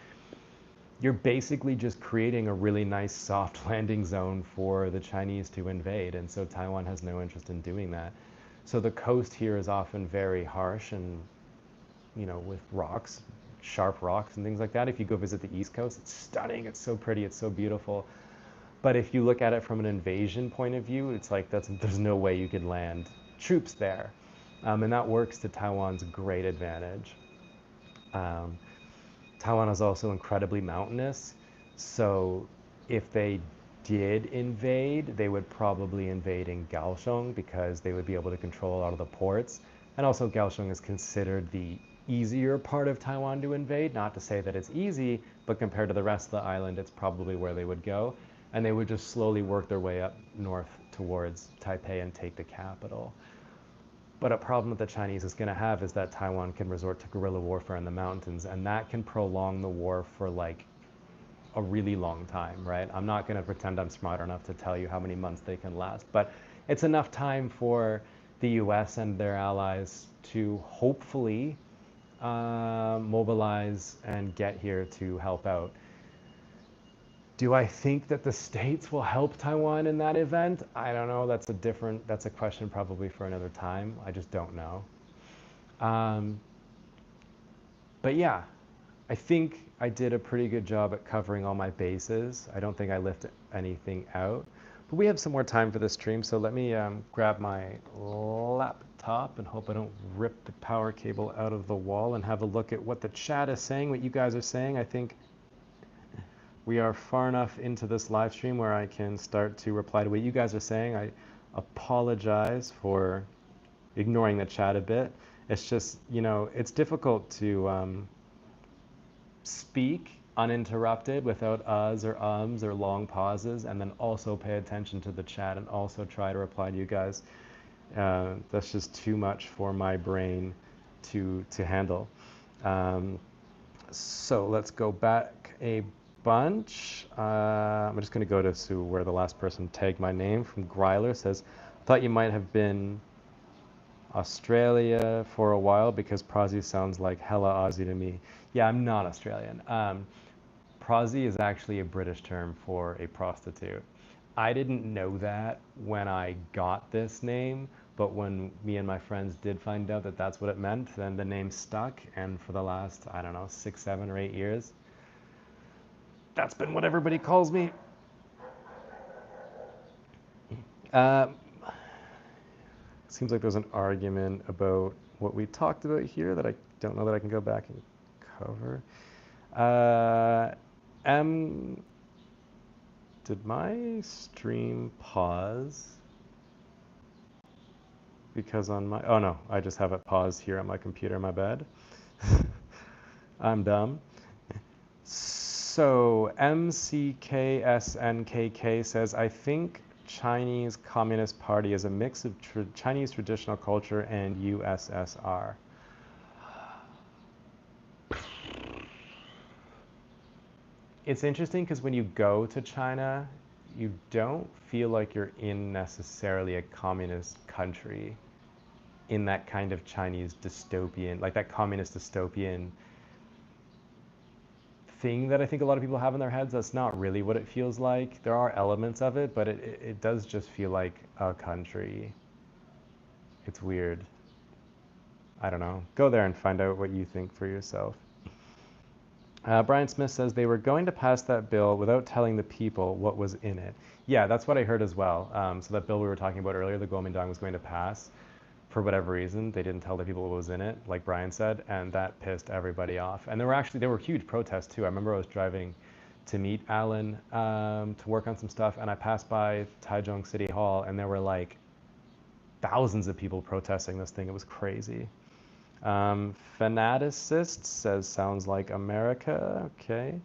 You're basically just creating a really nice soft landing zone for the Chinese to invade. And so Taiwan has no interest in doing that. So the coast here is often very harsh and, with rocks, sharp rocks and things like that. If you go visit the East Coast, it's stunning. It's so pretty. It's so beautiful. But if you look at it from an invasion point of view, it's like there's no way you could land troops there. And that works to Taiwan's great advantage. Taiwan is also incredibly mountainous, so if they did invade, they would probably invade in Kaohsiung because they would be able to control a lot of the ports. And also Kaohsiung is considered the easier part of Taiwan to invade. Not to say that it's easy, but compared to the rest of the island, it's probably where they would go. And they would just slowly work their way up north towards Taipei and take the capital. But a problem that the Chinese is going to have is that Taiwan can resort to guerrilla warfare in the mountains, and that can prolong the war for like a really long time, right? I'm not going to pretend I'm smart enough to tell you how many months they can last, but it's enough time for the US and their allies to hopefully mobilize and get here to help out. Do I think that the States will help Taiwan in that event? I don't know. That's a question probably for another time. I just don't know. Um, but yeah, I think I did a pretty good job at covering all my bases. I don't think I left anything out. But we have some more time for this stream, so let me grab my laptop and hope I don't rip the power cable out of the wall and have a look at what the chat is saying, what you guys are saying. I think we are far enough into this live stream where I can start to reply to what you guys are saying. I apologize for ignoring the chat a bit. It's just, it's difficult to speak uninterrupted without uhs or ums or long pauses, and then also pay attention to the chat and also try to reply to you guys. That's just too much for my brain to handle. So let's go back a bunch. I'm just going to go to where the last person tagged my name from Greiler says, thought you might have been Australia for a while because Prosy sounds like hella Aussie to me. Yeah, I'm not Australian. Prosy is actually a British term for a prostitute. I didn't know that when I got this name, but when me and my friends did find out that that's what it meant, then the name stuck, and for the last, I don't know, 6, 7, or 8 years, that's been what everybody calls me. Seems like there's an argument about what we talked about here that I don't know that I can go back and cover. Did my stream pause? Because on my, oh no, I just have it paused here on my computer, my bad. I'm dumb. So MCKSNKK says, I think Chinese Communist Party is a mix of Chinese traditional culture and USSR. It's interesting because when you go to China, you don't feel like you're in necessarily a communist country in that kind of Chinese dystopian, like that communist dystopian thing that I think a lot of people have in their heads. That's not really what it feels like. There are elements of it, but it does just feel like a country. It's weird. I don't know. Go there and find out what you think for yourself. Brian Smith says they were going to pass that bill without telling the people what was in it. Yeah, that's what I heard as well. So that bill we were talking about earlier, the Kuomintang, was going to pass. For whatever reason, they didn't tell the people what was in it, like Brian said, and that pissed everybody off. And there were huge protests too. I remember I was driving to meet Alan to work on some stuff, and I passed by Taichung City Hall, and there were like thousands of people protesting this thing. It was crazy. Fanaticist says, sounds like America. Okay.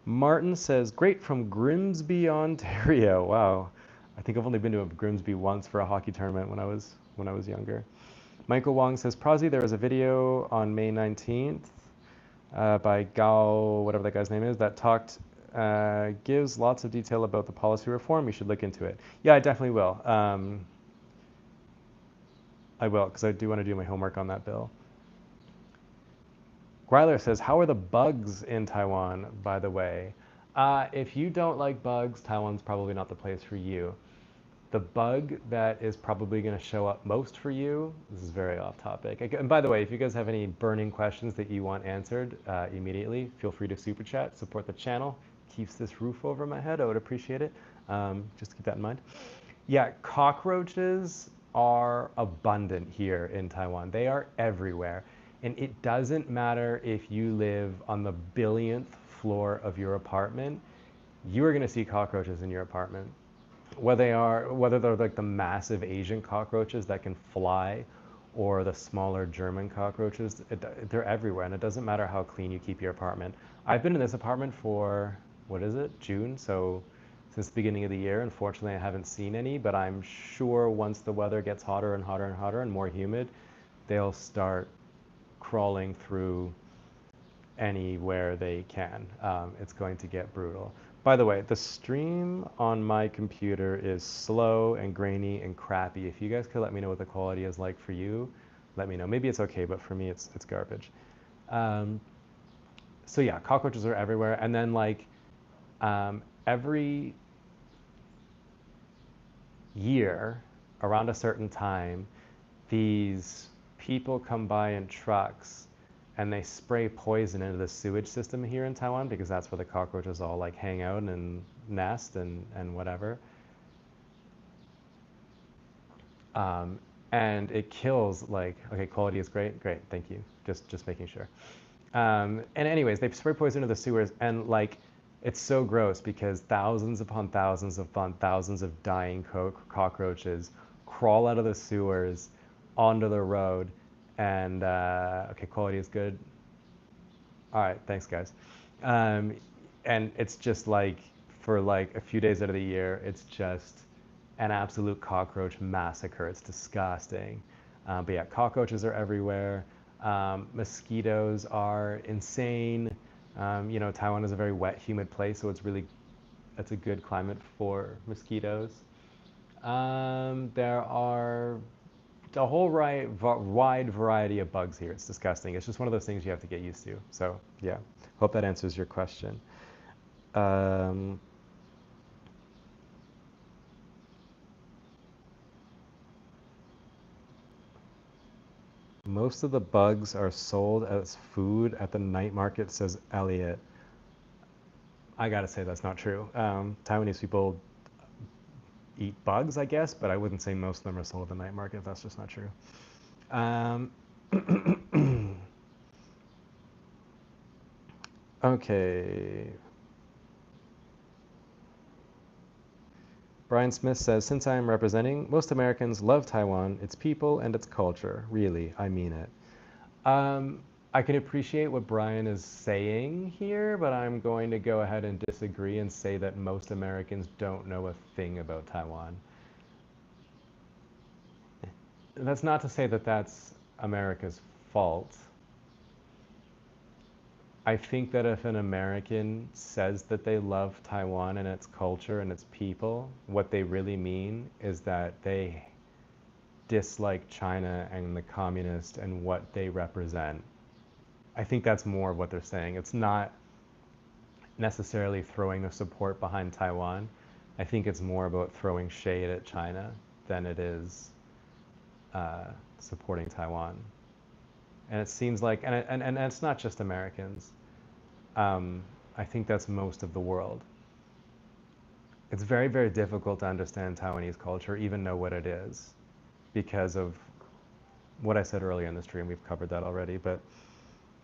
Martin says, great from Grimsby, Ontario. Wow. I think I've only been to a Grimsby once for a hockey tournament when I was younger. Michael Wong says, Prosy, there was a video on May 19th by Gao, whatever that guy's name is, that gives lots of detail about the policy reform. You should look into it. Yeah, I definitely will. I will, because I do want to do my homework on that bill. Greiler says, how are the bugs in Taiwan, by the way? If you don't like bugs, Taiwan's probably not the place for you. The bug that is probably going to show up most for you, this is very off topic. And by the way, if you guys have any burning questions that you want answered immediately, feel free to super chat, support the channel. Keeps this roof over my head. I would appreciate it. Just keep that in mind. Yeah, cockroaches are abundant here in Taiwan. They are everywhere. And it doesn't matter if you live on the billionth floor of your apartment, you are going to see cockroaches in your apartment. Whether they're like the massive Asian cockroaches that can fly or the smaller German cockroaches, they're everywhere. And it doesn't matter how clean you keep your apartment. I've been in this apartment for, what is it, June? So since the beginning of the year. Unfortunately, I haven't seen any, but I'm sure once the weather gets hotter and hotter and hotter and more humid, they'll start crawling through anywhere they can. It's going to get brutal. By the way, the stream on my computer is slow and grainy and crappy. If you guys could let me know what the quality is like for you, let me know. Maybe it's okay, but for me, it's garbage. Um, so yeah, cockroaches are everywhere, and then like every year around a certain time, these people come by in trucks and they spray poison into the sewage system here in Taiwan because that's where the cockroaches all like hang out and nest and whatever. Um, and it kills like, okay, quality is great, great, thank you. Just making sure. And anyways, they spray poison into the sewers and like, it's so gross because thousands upon thousands of dying cockroaches crawl out of the sewers onto the road. And okay, quality is good. All right, thanks, guys. Um, and it's just like for like a few days out of the year, it's just an absolute cockroach massacre. It's disgusting. But yeah, cockroaches are everywhere. Mosquitoes are insane. You know, Taiwan is a very wet, humid place, so it's a good climate for mosquitoes. There are a whole wide variety of bugs here. It's disgusting. It's just one of those things you have to get used to. So yeah, hope that answers your question. Um, Most of the bugs are sold as food at the night market, says Elliot. I gotta say that's not true. Taiwanese people eat bugs, I guess, but I wouldn't say most of them are sold at the night market. That's just not true. Um, okay. Brian Smith says, since I am representing, most Americans love Taiwan, its people, and its culture. Really, I mean it. I can appreciate what Brian is saying here, but I'm going to go ahead and disagree and say that most Americans don't know a thing about Taiwan. That's not to say that that's America's fault. I think that if an American says that they love Taiwan and its culture and its people, what they really mean is that they dislike China and the communist and what they represent. I think that's more of what they're saying. It's not necessarily throwing the support behind Taiwan. I think it's more about throwing shade at China than it is supporting Taiwan. And it seems like, and it's not just Americans. I think that's most of the world. It's very, very difficult to understand Taiwanese culture, even know what it is, because of what I said earlier in the stream. We've covered that already, but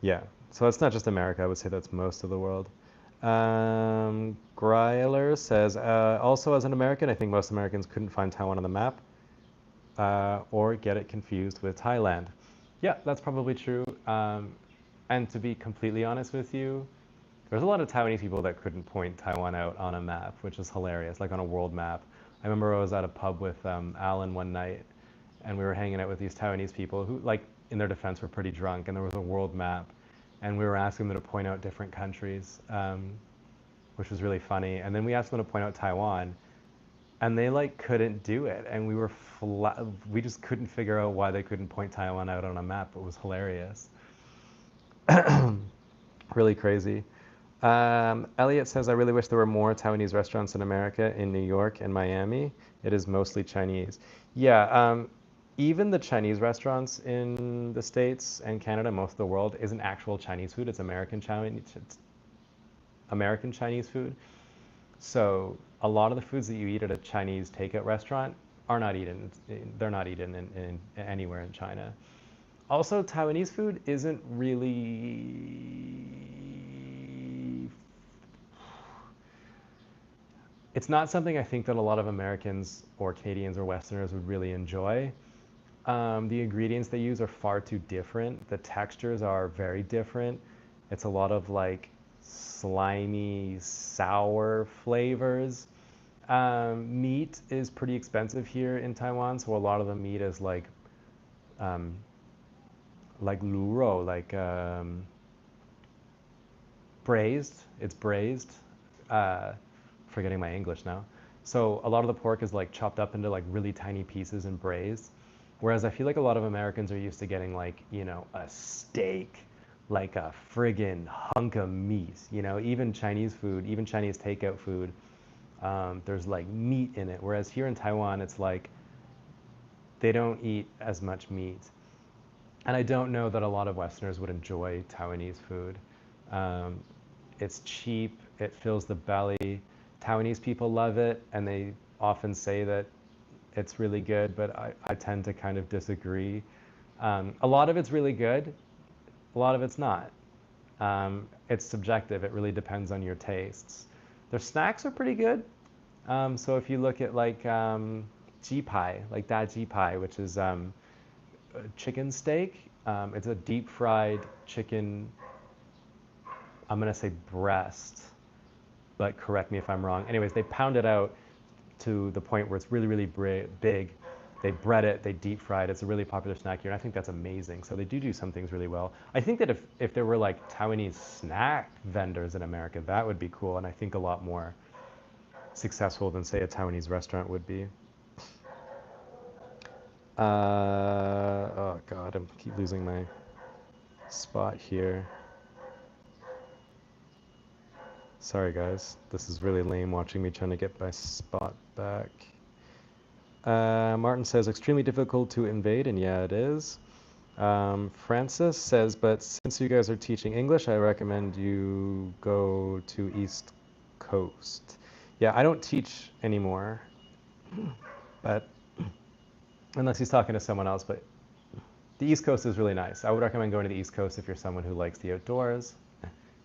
yeah. So it's not just America. I would say that's most of the world. Greiler says, also as an American, I think most Americans couldn't find Taiwan on the map or get it confused with Thailand. Yeah, that's probably true. And to be completely honest with you, there's a lot of Taiwanese people that couldn't point Taiwan out on a map, which is hilarious, like on a world map. I remember I was at a pub with Alan one night, and we were hanging out with these Taiwanese people who, like, in their defense, were pretty drunk, and there was a world map, and we were asking them to point out different countries, which was really funny. And then we asked them to point out Taiwan, and they like couldn't do it, and we were we just couldn't figure out why they couldn't point Taiwan out on a map. It was hilarious. Really crazy. Elliot says, I really wish there were more Taiwanese restaurants in America, in New York and Miami. It is mostly Chinese. Yeah, even the Chinese restaurants in the States and Canada, most of the world, isn't actual Chinese food. It's American Chinese food. So a lot of the foods that you eat at a Chinese takeout restaurant are not eaten. They're not eaten in anywhere in China. Also, Taiwanese food isn't really. It's not something I think that a lot of Americans or Canadians or Westerners would really enjoy. The ingredients they use are far too different. The textures are very different. It's a lot of like slimy, sour flavors. Meat is pretty expensive here in Taiwan, so a lot of the meat is um, like luro, braised. It's braised. forgetting my English now. So a lot of the pork is like chopped up into like really tiny pieces and braised. Whereas I feel like a lot of Americans are used to getting like, a steak, like a friggin' hunk of meat. Even Chinese food, even Chinese takeout food, there's like meat in it. Whereas here in Taiwan, it's like they don't eat as much meat. And I don't know that a lot of Westerners would enjoy Taiwanese food. Um, it's cheap, it fills the belly. Taiwanese people love it, and they often say that it's really good, but I tend to kind of disagree. A lot of it's really good, a lot of it's not. It's subjective, it really depends on your tastes. Their snacks are pretty good. So if you look at like ji pie, like da ji pie, which is chicken steak, it's a deep fried chicken, I'm gonna say breast, but correct me if I'm wrong. Anyways, they pound it out to the point where it's really, really big. They bread it, they deep fry it. It's a really popular snack here, and I think that's amazing. So they do some things really well. I think that if there were like Taiwanese snack vendors in America, that would be cool, and I think a lot more successful than, say, a Taiwanese restaurant would be. Oh God, I keep losing my spot here. Sorry guys, this is really lame watching me trying to get my spot back. Martin says, extremely difficult to invade, and yeah, it is. Francis says, but since you guys are teaching English, I recommend you go to East Coast. Yeah, I don't teach anymore, but unless he's talking to someone else, but the East Coast is really nice. I would recommend going to the East Coast if you're someone who likes the outdoors,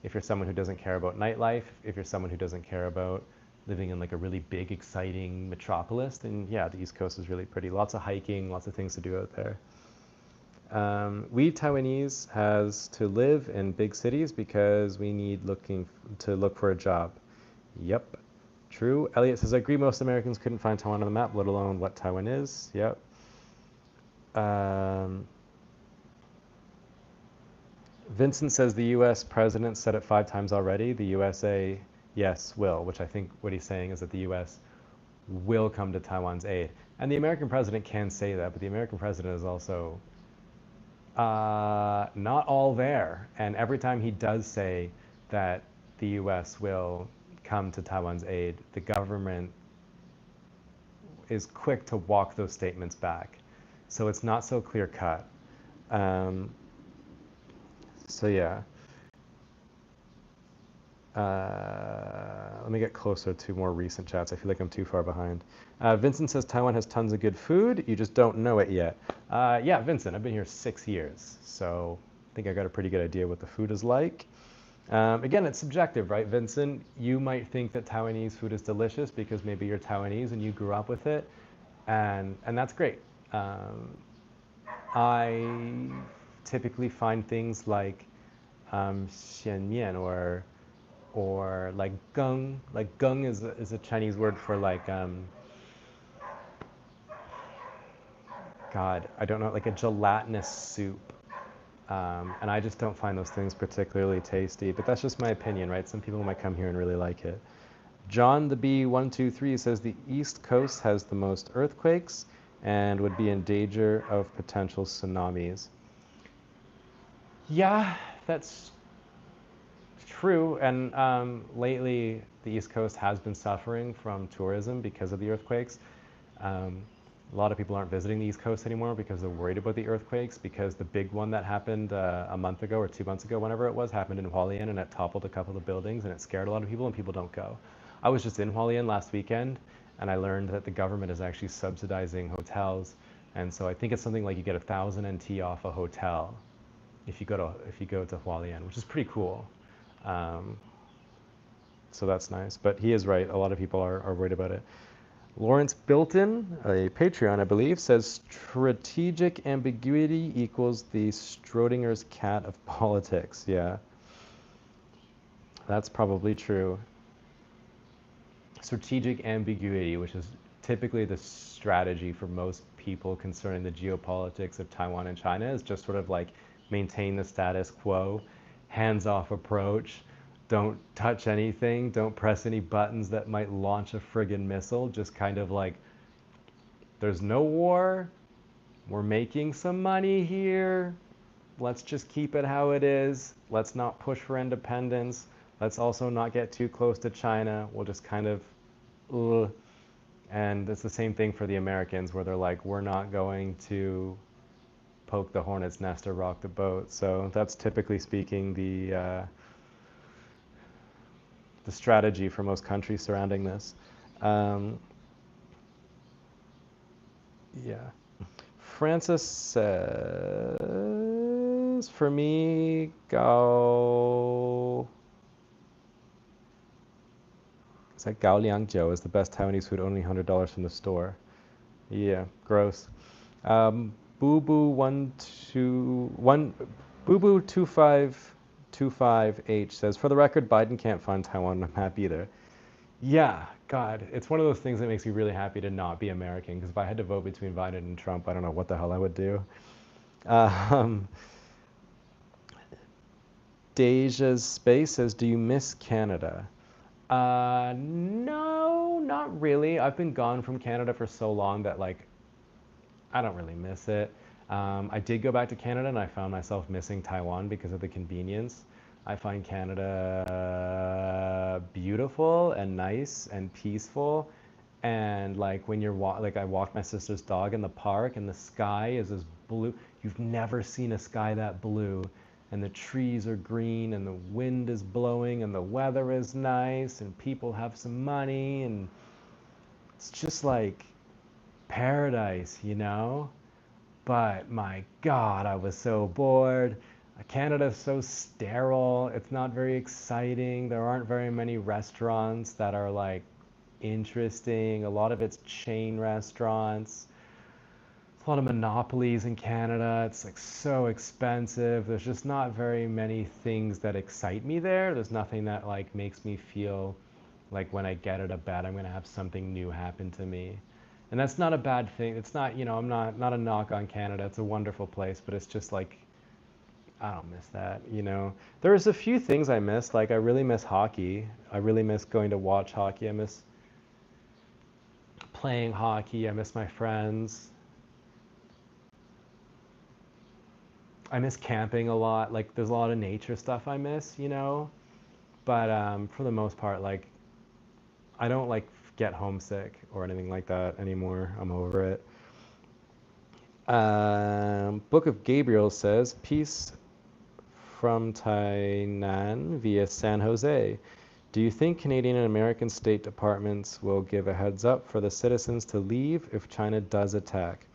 if you're someone who doesn't care about nightlife, if you're someone who doesn't care about living in like a really big, exciting metropolis, then yeah, the East Coast is really pretty. Lots of hiking, lots of things to do out there. We Taiwanese has to live in big cities because we need to look for a job. Yep, true. Elliot says, I agree most Americans couldn't find Taiwan on the map, let alone what Taiwan is. Yep. Vincent says the US president said it 5 times already. The USA, yes, will, which I think what he's saying is that the US will come to Taiwan's aid. And the American president can say that, but the American president is also not all there. And every time he does say that the US will come to Taiwan's aid, the government is quick to walk those statements back. So it's not so clear cut. So yeah. Let me get closer to more recent chats. I feel like I'm too far behind. Vincent says Taiwan has tons of good food. You just don't know it yet. Yeah, Vincent, I've been here 6 years, so I think I got a pretty good idea what the food is like. Again, it's subjective, right, Vincent? You might think that Taiwanese food is delicious because maybe you're Taiwanese and you grew up with it, and that's great. I typically find things like xian mian or like geng. Like geng is a Chinese word for like God, I don't know, like a gelatinous soup. And I just don't find those things particularly tasty, but that's just my opinion, right? Some people might come here and really like it. John the B123 says the East Coast has the most earthquakes and would be in danger of potential tsunamis. Yeah, that's true. And lately, the East Coast has been suffering from tourism because of the earthquakes. A lot of people aren't visiting the East Coast anymore because they're worried about the earthquakes, because the big one that happened a month ago or 2 months ago, whenever it was, happened in Hualien, and it toppled a couple of buildings and it scared a lot of people, and people don't go. I was just in Hualien last weekend, and I learned that the government is actually subsidizing hotels, and so I think it's something like you get 1,000 NT off a hotel if you go to Hualien, which is pretty cool. So that's nice. But he is right. A lot of people are worried about it. Lawrence Bilton, a Patreon, I believe, says strategic ambiguity equals the Schrodinger's cat of politics. Yeah, that's probably true. Strategic ambiguity, which is typically the strategy for most people concerning the geopolitics of Taiwan and China, is just sort of like maintain the status quo, hands-off approach, don't touch anything, don't press any buttons that might launch a friggin' missile. Just kind of like, there's no war, we're making some money here, let's just keep it how it is, let's not push for independence, let's also not get too close to China, we'll just kind of, ugh. And it's the same thing for the Americans, where they're like, we're not going to poke the hornet's nest or rock the boat. So that's typically speaking the strategy for most countries surrounding this. Um, yeah. Francis says, for me, Gao. Is that Gao Liang Jiu is the best Taiwanese food, only $100 from the store. Yeah, gross. Boo Boo 121 Boo Boo 2525H says, for the record, Biden can't fund Taiwan on a map either. Yeah, God, it's one of those things that makes me really happy to not be American, because if I had to vote between Biden and Trump, I don't know what the hell I would do. Um, Deja's Space says, do you miss Canada? No, not really. I've been gone from Canada for so long that like I don't really miss it. I did go back to Canada and I found myself missing Taiwan because of the convenience. I find Canada beautiful and nice and peaceful. And like when like I walked my sister's dog in the park and the sky is this blue. You've never seen a sky that blue. And the trees are green and the wind is blowing and the weather is nice and people have some money and it's just like paradise, you know? But my God, I was so bored. Canada's so sterile. It's not very exciting. There aren't very many restaurants that are like interesting. A lot of it's chain restaurants. There's a lot of monopolies in Canada. It's like so expensive. There's just not very many things that excite me there. There's nothing that like makes me feel like when I get out of bed, I'm gonna have something new happen to me. And that's not a bad thing. It's not, I'm not a knock on Canada. It's a wonderful place, but it's just like I don't miss that. There's a few things I miss. Like I really miss hockey. I really miss going to watch hockey. I miss playing hockey. I miss my friends. I miss camping a lot. Like there's a lot of nature stuff I miss. But for the most part, like I don't like get homesick or anything like that anymore. I'm over it. Book of Gabriel says, peace from Tainan via San Jose. Do you think Canadian and American State Departments will give a heads up for the citizens to leave if China does attack?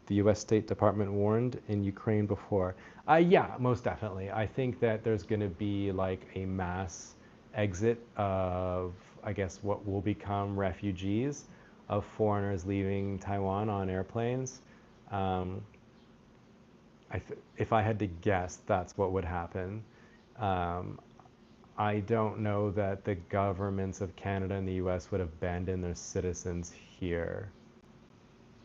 The U.S. State Department warned in Ukraine before. Yeah, most definitely. I think that there's going to be like a mass exit of, I guess, what will become refugees, of foreigners leaving Taiwan on airplanes. If I had to guess, that's what would happen. Um, I don't know that the governments of Canada and the US would abandon their citizens here.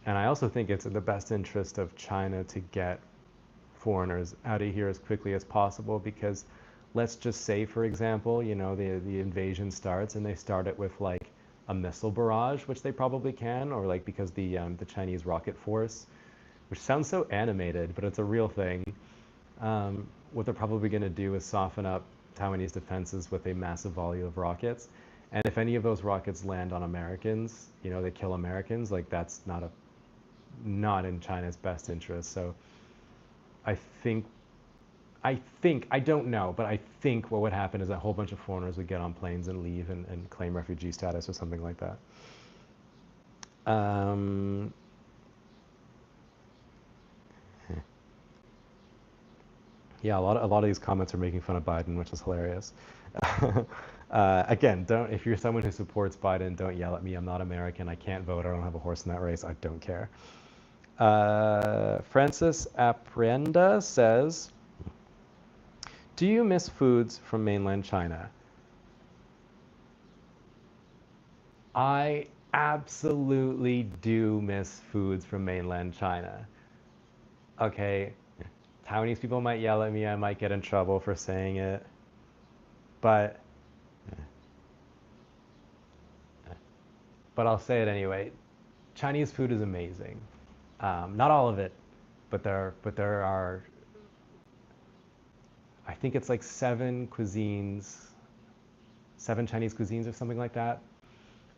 And I also think it's in the best interest of China to get foreigners out of here as quickly as possible, because let's just say, for example, the invasion starts and they start it with like a missile barrage, which they probably can, or like because the Chinese rocket force, which sounds so animated, but it's a real thing. What they're probably going to do is soften up Taiwanese defenses with a massive volley of rockets. And if any of those rockets land on Americans, they kill Americans, like that's not in China's best interest. So I think, I don't know, but I think what would happen is a whole bunch of foreigners would get on planes and leave and claim refugee status or something like that. Yeah, a lot of these comments are making fun of Biden, which is hilarious. Again, if you're someone who supports Biden, don't yell at me. I'm not American. I can't vote. I don't have a horse in that race. I don't care. Francis Aprenda says, do you miss foods from mainland China? I absolutely do miss foods from mainland China. Okay, Taiwanese people might yell at me. I might get in trouble for saying it. But but I'll say it anyway. Chinese food is amazing. Not all of it, but there are, I think it's like seven cuisines, seven Chinese cuisines or something like that.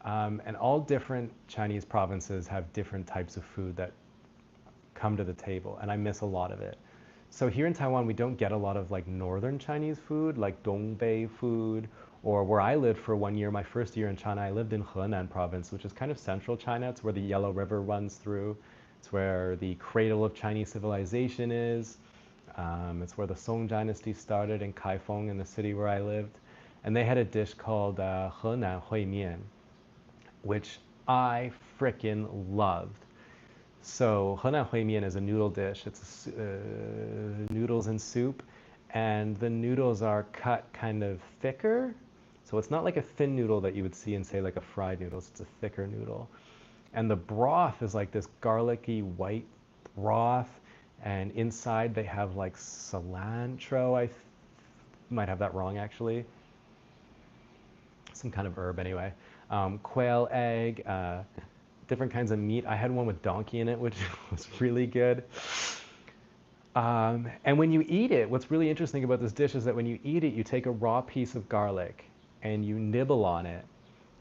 And all different Chinese provinces have different types of food that come to the table, and I miss a lot of it. So here in Taiwan, we don't get a lot of like northern Chinese food, like Dongbei food, or where I lived for 1 year, my first year in China, I lived in Henan province, which is kind of central China. It's where the Yellow River runs through. It's where the cradle of Chinese civilization is. It's where the Song dynasty started in Kaifeng, in the city where I lived. And they had a dish called Henan Hui Mian, which I frickin' loved. So Henan Hui Mian is a noodle dish. It's noodles and soup, and the noodles are cut kind of thicker. So it's not like a thin noodle that you would see in, say, like a fried noodle. It's a thicker noodle. And the broth is like this garlicky white broth, and inside they have like cilantro. Might have that wrong actually. Some kind of herb anyway. Quail egg, different kinds of meat. I had one with donkey in it, which was really good. And when you eat it, what's really interesting about this dish is that when you eat it, you take a raw piece of garlic and you nibble on it.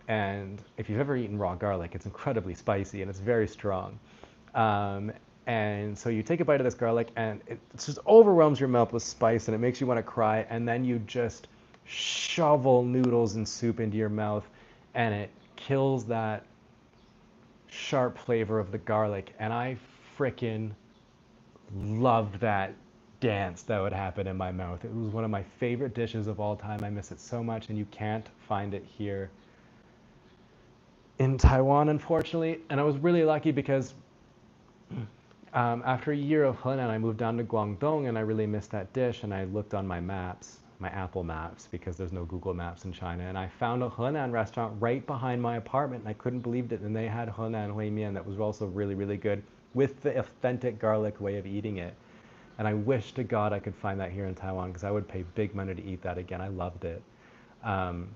And if you've ever eaten raw garlic, it's incredibly spicy and it's very strong. Um, and so you take a bite of this garlic and it just overwhelms your mouth with spice and it makes you want to cry. And then you just shovel noodles and soup into your mouth and it kills that sharp flavor of the garlic. And I frickin' loved that dance that would happen in my mouth. It was one of my favorite dishes of all time. I miss it so much, and you can't find it here in Taiwan, unfortunately. And I was really lucky because after a year of Henan, I moved down to Guangdong, and I really missed that dish. And I looked on my maps, my Apple Maps, because there's no Google Maps in China, and I found a Henan restaurant right behind my apartment, and I couldn't believe it. And they had Henan Hui Mian that was also really, really good with the authentic garlic way of eating it. And I wish to God I could find that here in Taiwan because I would pay big money to eat that again. I loved it. Um,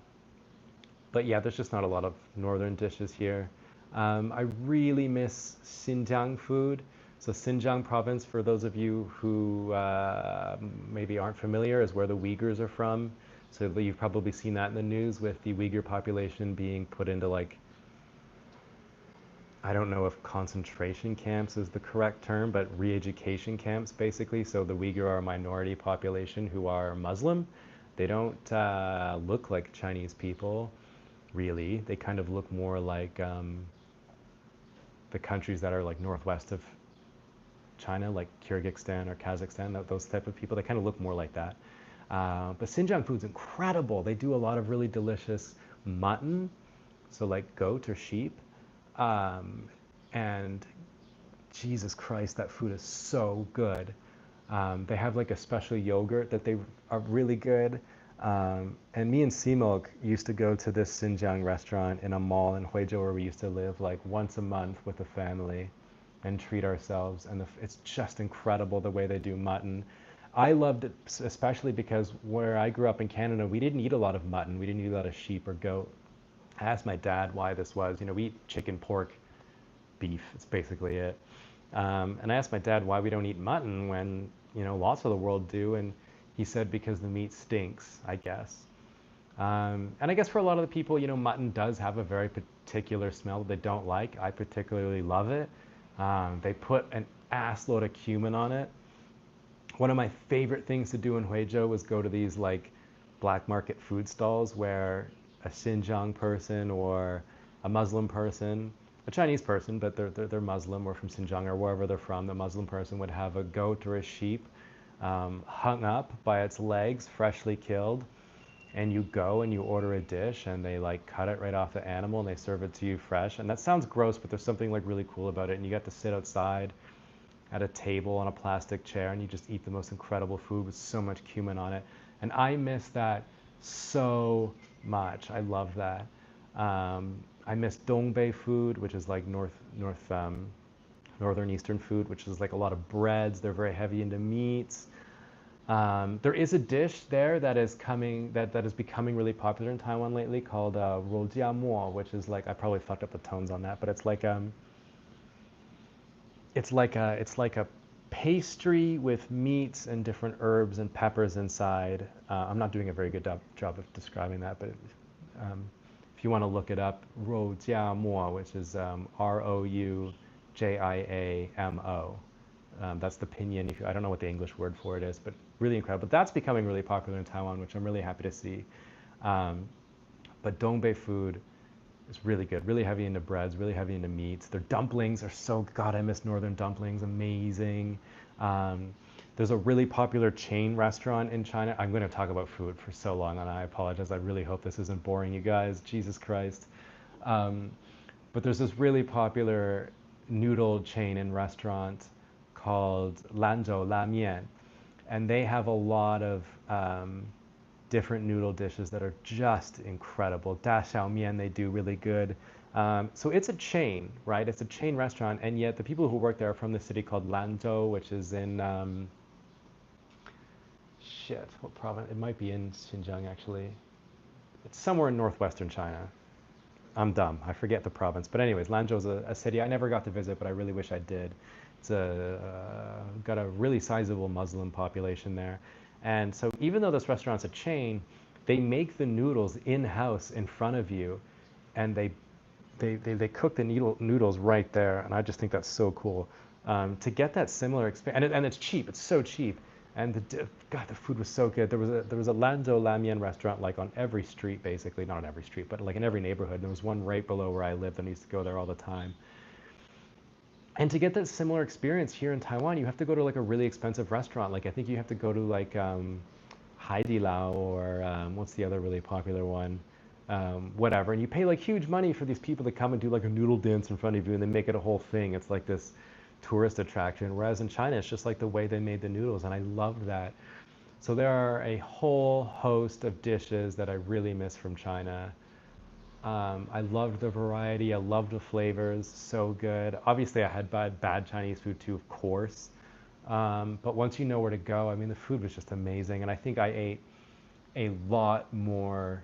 but yeah, there's just not a lot of northern dishes here. I really miss Xinjiang food. So Xinjiang province, for those of you who maybe aren't familiar, is where the Uyghurs are from. So you've probably seen that in the news with the Uyghur population being put into like, I don't know if concentration camps is the correct term, but re-education camps basically. So the Uyghur are a minority population who are Muslim. They don't look like Chinese people, really. They kind of look more like the countries that are like northwest of China, like Kyrgyzstan or Kazakhstan, those type of people. They kind of look more like that. But Xinjiang food's incredible. They do a lot of really delicious mutton, so like goat or sheep. Um, and Jesus Christ, that food is so good. They have like a special yogurt that they are really good. And me and Similk used to go to this Xinjiang restaurant in a mall in Huizhou where we used to live like once a month with the family and treat ourselves. And it's just incredible the way they do mutton. I loved it especially because where I grew up in Canada, we didn't eat a lot of mutton. We didn't eat a lot of sheep or goat. I asked my dad why this was. You know, we eat chicken, pork, beef. It's basically it. And I asked my dad why we don't eat mutton when, you know, lots of the world do. And he said because the meat stinks, I guess. And I guess for a lot of the people, you know, mutton does have a very particular smell that they don't like. I particularly love it. They put an ass load of cumin on it. One of my favorite things to do in Huizhou was go to these like black market food stalls where a Xinjiang person or a Muslim person, a Chinese person, but they're Muslim or from Xinjiang or wherever they're from, the Muslim person would have a goat or a sheep hung up by its legs, freshly killed, and you go and you order a dish and they like cut it right off the animal and they serve it to you fresh. And that sounds gross, but there's something like really cool about it. And you get to sit outside at a table on a plastic chair and you just eat the most incredible food with so much cumin on it. And I miss that so much. I love that. I miss Dongbei food, which is like northern Eastern food, which is like a lot of breads. They're very heavy into meats. There is a dish there that is coming that is becoming really popular in Taiwan lately called mo, which is like I probably fucked up the tones on that, but it's like a pastry with meats and different herbs and peppers inside. I'm not doing a very good job of describing that, but um, if you want to look it up, mo, which is Roujiamo. That's the pinyin. I don't know what the English word for it is, but really incredible. But that's becoming really popular in Taiwan, which I'm really happy to see. Um, but Dongbei food is really good, really heavy into breads, really heavy into meats. Their dumplings are so, God, I miss northern dumplings, amazing. Um, there's a really popular chain restaurant in China. I'm going to talk about food for so long, and I apologize. I really hope this isn't boring you guys. Jesus Christ. Um, but there's this really popular noodle chain and restaurant called Lanzhou La Mian, and they have a lot of different noodle dishes that are just incredible. Da xiao mian they do really good. So it's a chain, right? It's a chain restaurant, and yet the people who work there are from the city called Lanzhou, which is in shit, what province? It might be in Xinjiang actually. It's somewhere in northwestern China. I'm dumb. I forget the province. But anyways, Lanzhou's a city I never got to visit, but I really wish I did. It's got a really sizable Muslim population there. And so even though this restaurant's a chain, they make the noodles in-house in front of you, and they cook the noodles right there. And I just think that's so cool. To get that similar experience, and it's cheap. It's so cheap. And God, the food was so good. There was a Lanzhou Lamian restaurant like on every street, basically, not on every street, but like in every neighborhood. There was one right below where I lived, and I used to go there all the time. And to get that similar experience here in Taiwan, you have to go to like a really expensive restaurant. Like I think you have to go to like Haidi Lao or what's the other really popular one? Whatever. And you pay like huge money for these people to come and do like a noodle dance in front of you, and they make it a whole thing. It's like this tourist attraction. Whereas in China, it's just like the way they made the noodles, and I loved that. So there are a whole host of dishes that I really miss from China. I loved the variety. I loved the flavors. So good. Obviously, I had bad Chinese food too, of course. But once you know where to go, I mean, the food was just amazing. And I think I ate a lot more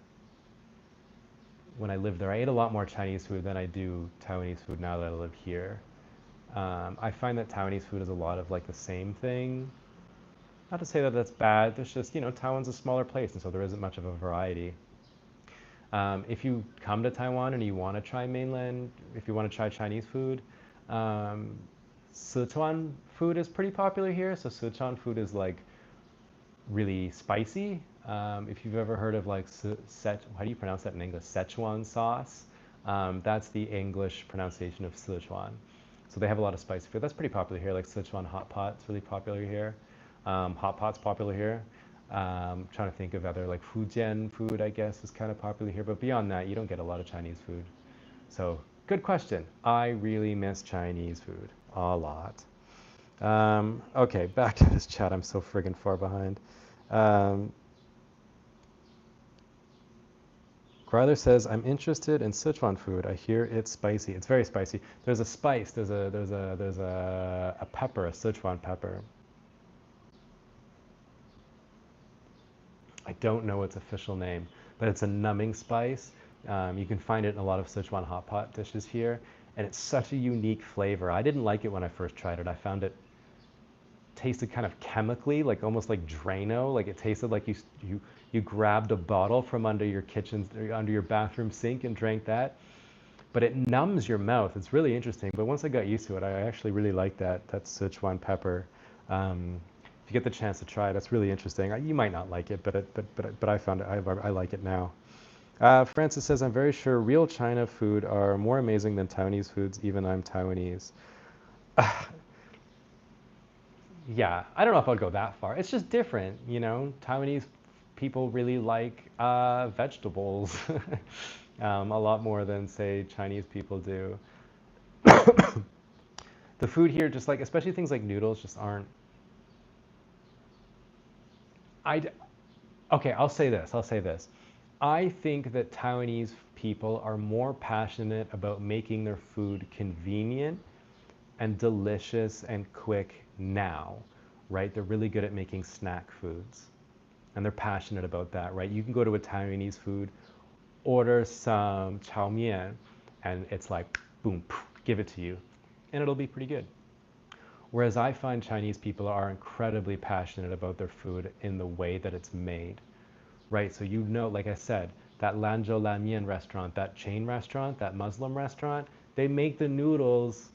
when I lived there. I ate a lot more Chinese food than I do Taiwanese food now that I live here. I find that Taiwanese food is a lot of like the same thing. Not to say that that's bad. There's just, Taiwan's a smaller place, and so there isn't much of a variety. If you come to Taiwan and you want to try mainland, if you want to try Chinese food, um, Sichuan food is pretty popular here. So Sichuan food is like really spicy. If you've ever heard of like how do you pronounce that in English? Szechuan sauce. That's the English pronunciation of Sichuan. So they have a lot of spicy food. That's pretty popular here. Like Sichuan hot pot, it's really popular here. Hot pot's popular here. Trying to think of other like Fujian food, I guess, is kind of popular here. But beyond that, you don't get a lot of Chinese food. So good question. I really miss Chinese food a lot. Okay, back to this chat. I'm so friggin' far behind. Um, Gryler says, "I'm interested in Sichuan food. I hear it's spicy. It's very spicy. There's a spice. There's a pepper, a Sichuan pepper. I don't know its official name, but it's a numbing spice. You can find it in a lot of Sichuan hot pot dishes here, and it's such a unique flavor. I didn't like it when I first tried it. I found it tasted kind of chemically, like almost like Drano. Like it tasted like you grabbed a bottle from under your kitchen, under your bathroom sink and drank that. But it numbs your mouth. It's really interesting. But once I got used to it, I actually really like that Sichuan pepper. If you get the chance to try it, it's really interesting. You might not like it, but I found it. I like it now. Francis says, "I'm very sure real China food are more amazing than Taiwanese foods, even I'm Taiwanese." Yeah, I don't know if I'd go that far. It's just different, Taiwanese people really like vegetables a lot more than, say, Chinese people do. The food here, just like, especially things like noodles, just aren't. I Okay, I'll say this. I'll say this. I think that Taiwanese people are more passionate about making their food convenient and delicious and quick now. right? They're really good at making snack foods, and they're passionate about that, right? You can go to a Taiwanese food, order some chow mein, and it's like, boom, poof, give it to you, and it'll be pretty good. Whereas I find Chinese people are incredibly passionate about their food in the way that it's made, right? So you know, like I said, that Lanzhou La Mian restaurant, that chain restaurant, that Muslim restaurant, they make the noodles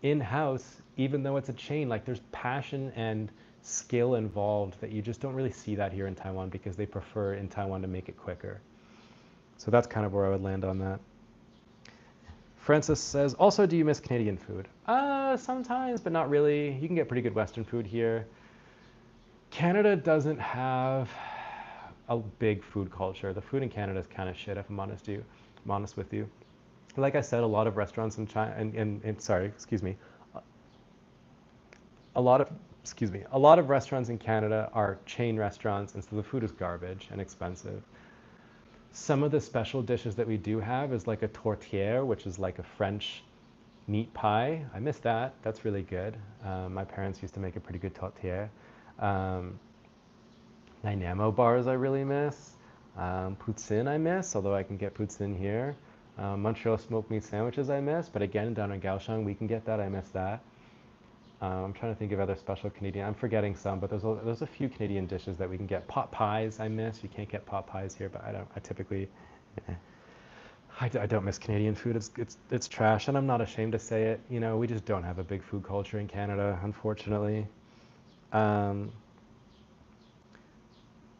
in-house, even though it's a chain. Like there's passion and skill involved that you just don't really see that here in Taiwan because they prefer in Taiwan to make it quicker. So that's kind of where I would land on that. Francis says, also, do you miss Canadian food? Sometimes, but not really. You can get pretty good Western food here. Canada doesn't have a big food culture. The food in Canada is kind of shit, if I'm honest with you. Like I said, a lot of restaurants in China, sorry, excuse me, a lot of, excuse me, a lot of restaurants in Canada are chain restaurants, and so the food is garbage and expensive. Some of the special dishes that we do have is like a tourtière, which is like a French meat pie. I miss that. That's really good. My parents used to make a pretty good tourtière. Dynamo bars I really miss. Poutine I miss, although I can get poutine here. Montreal smoked meat sandwiches I miss, but again, down in Kaohsiung we can get that. I miss that. I'm trying to think of other special Canadian. I'm forgetting some, but there's a few Canadian dishes that we can get. Pot pies I miss. You can't get pot pies here, but I typically, I don't miss Canadian food. It's trash, and I'm not ashamed to say it. You know, we just don't have a big food culture in Canada, unfortunately. Um,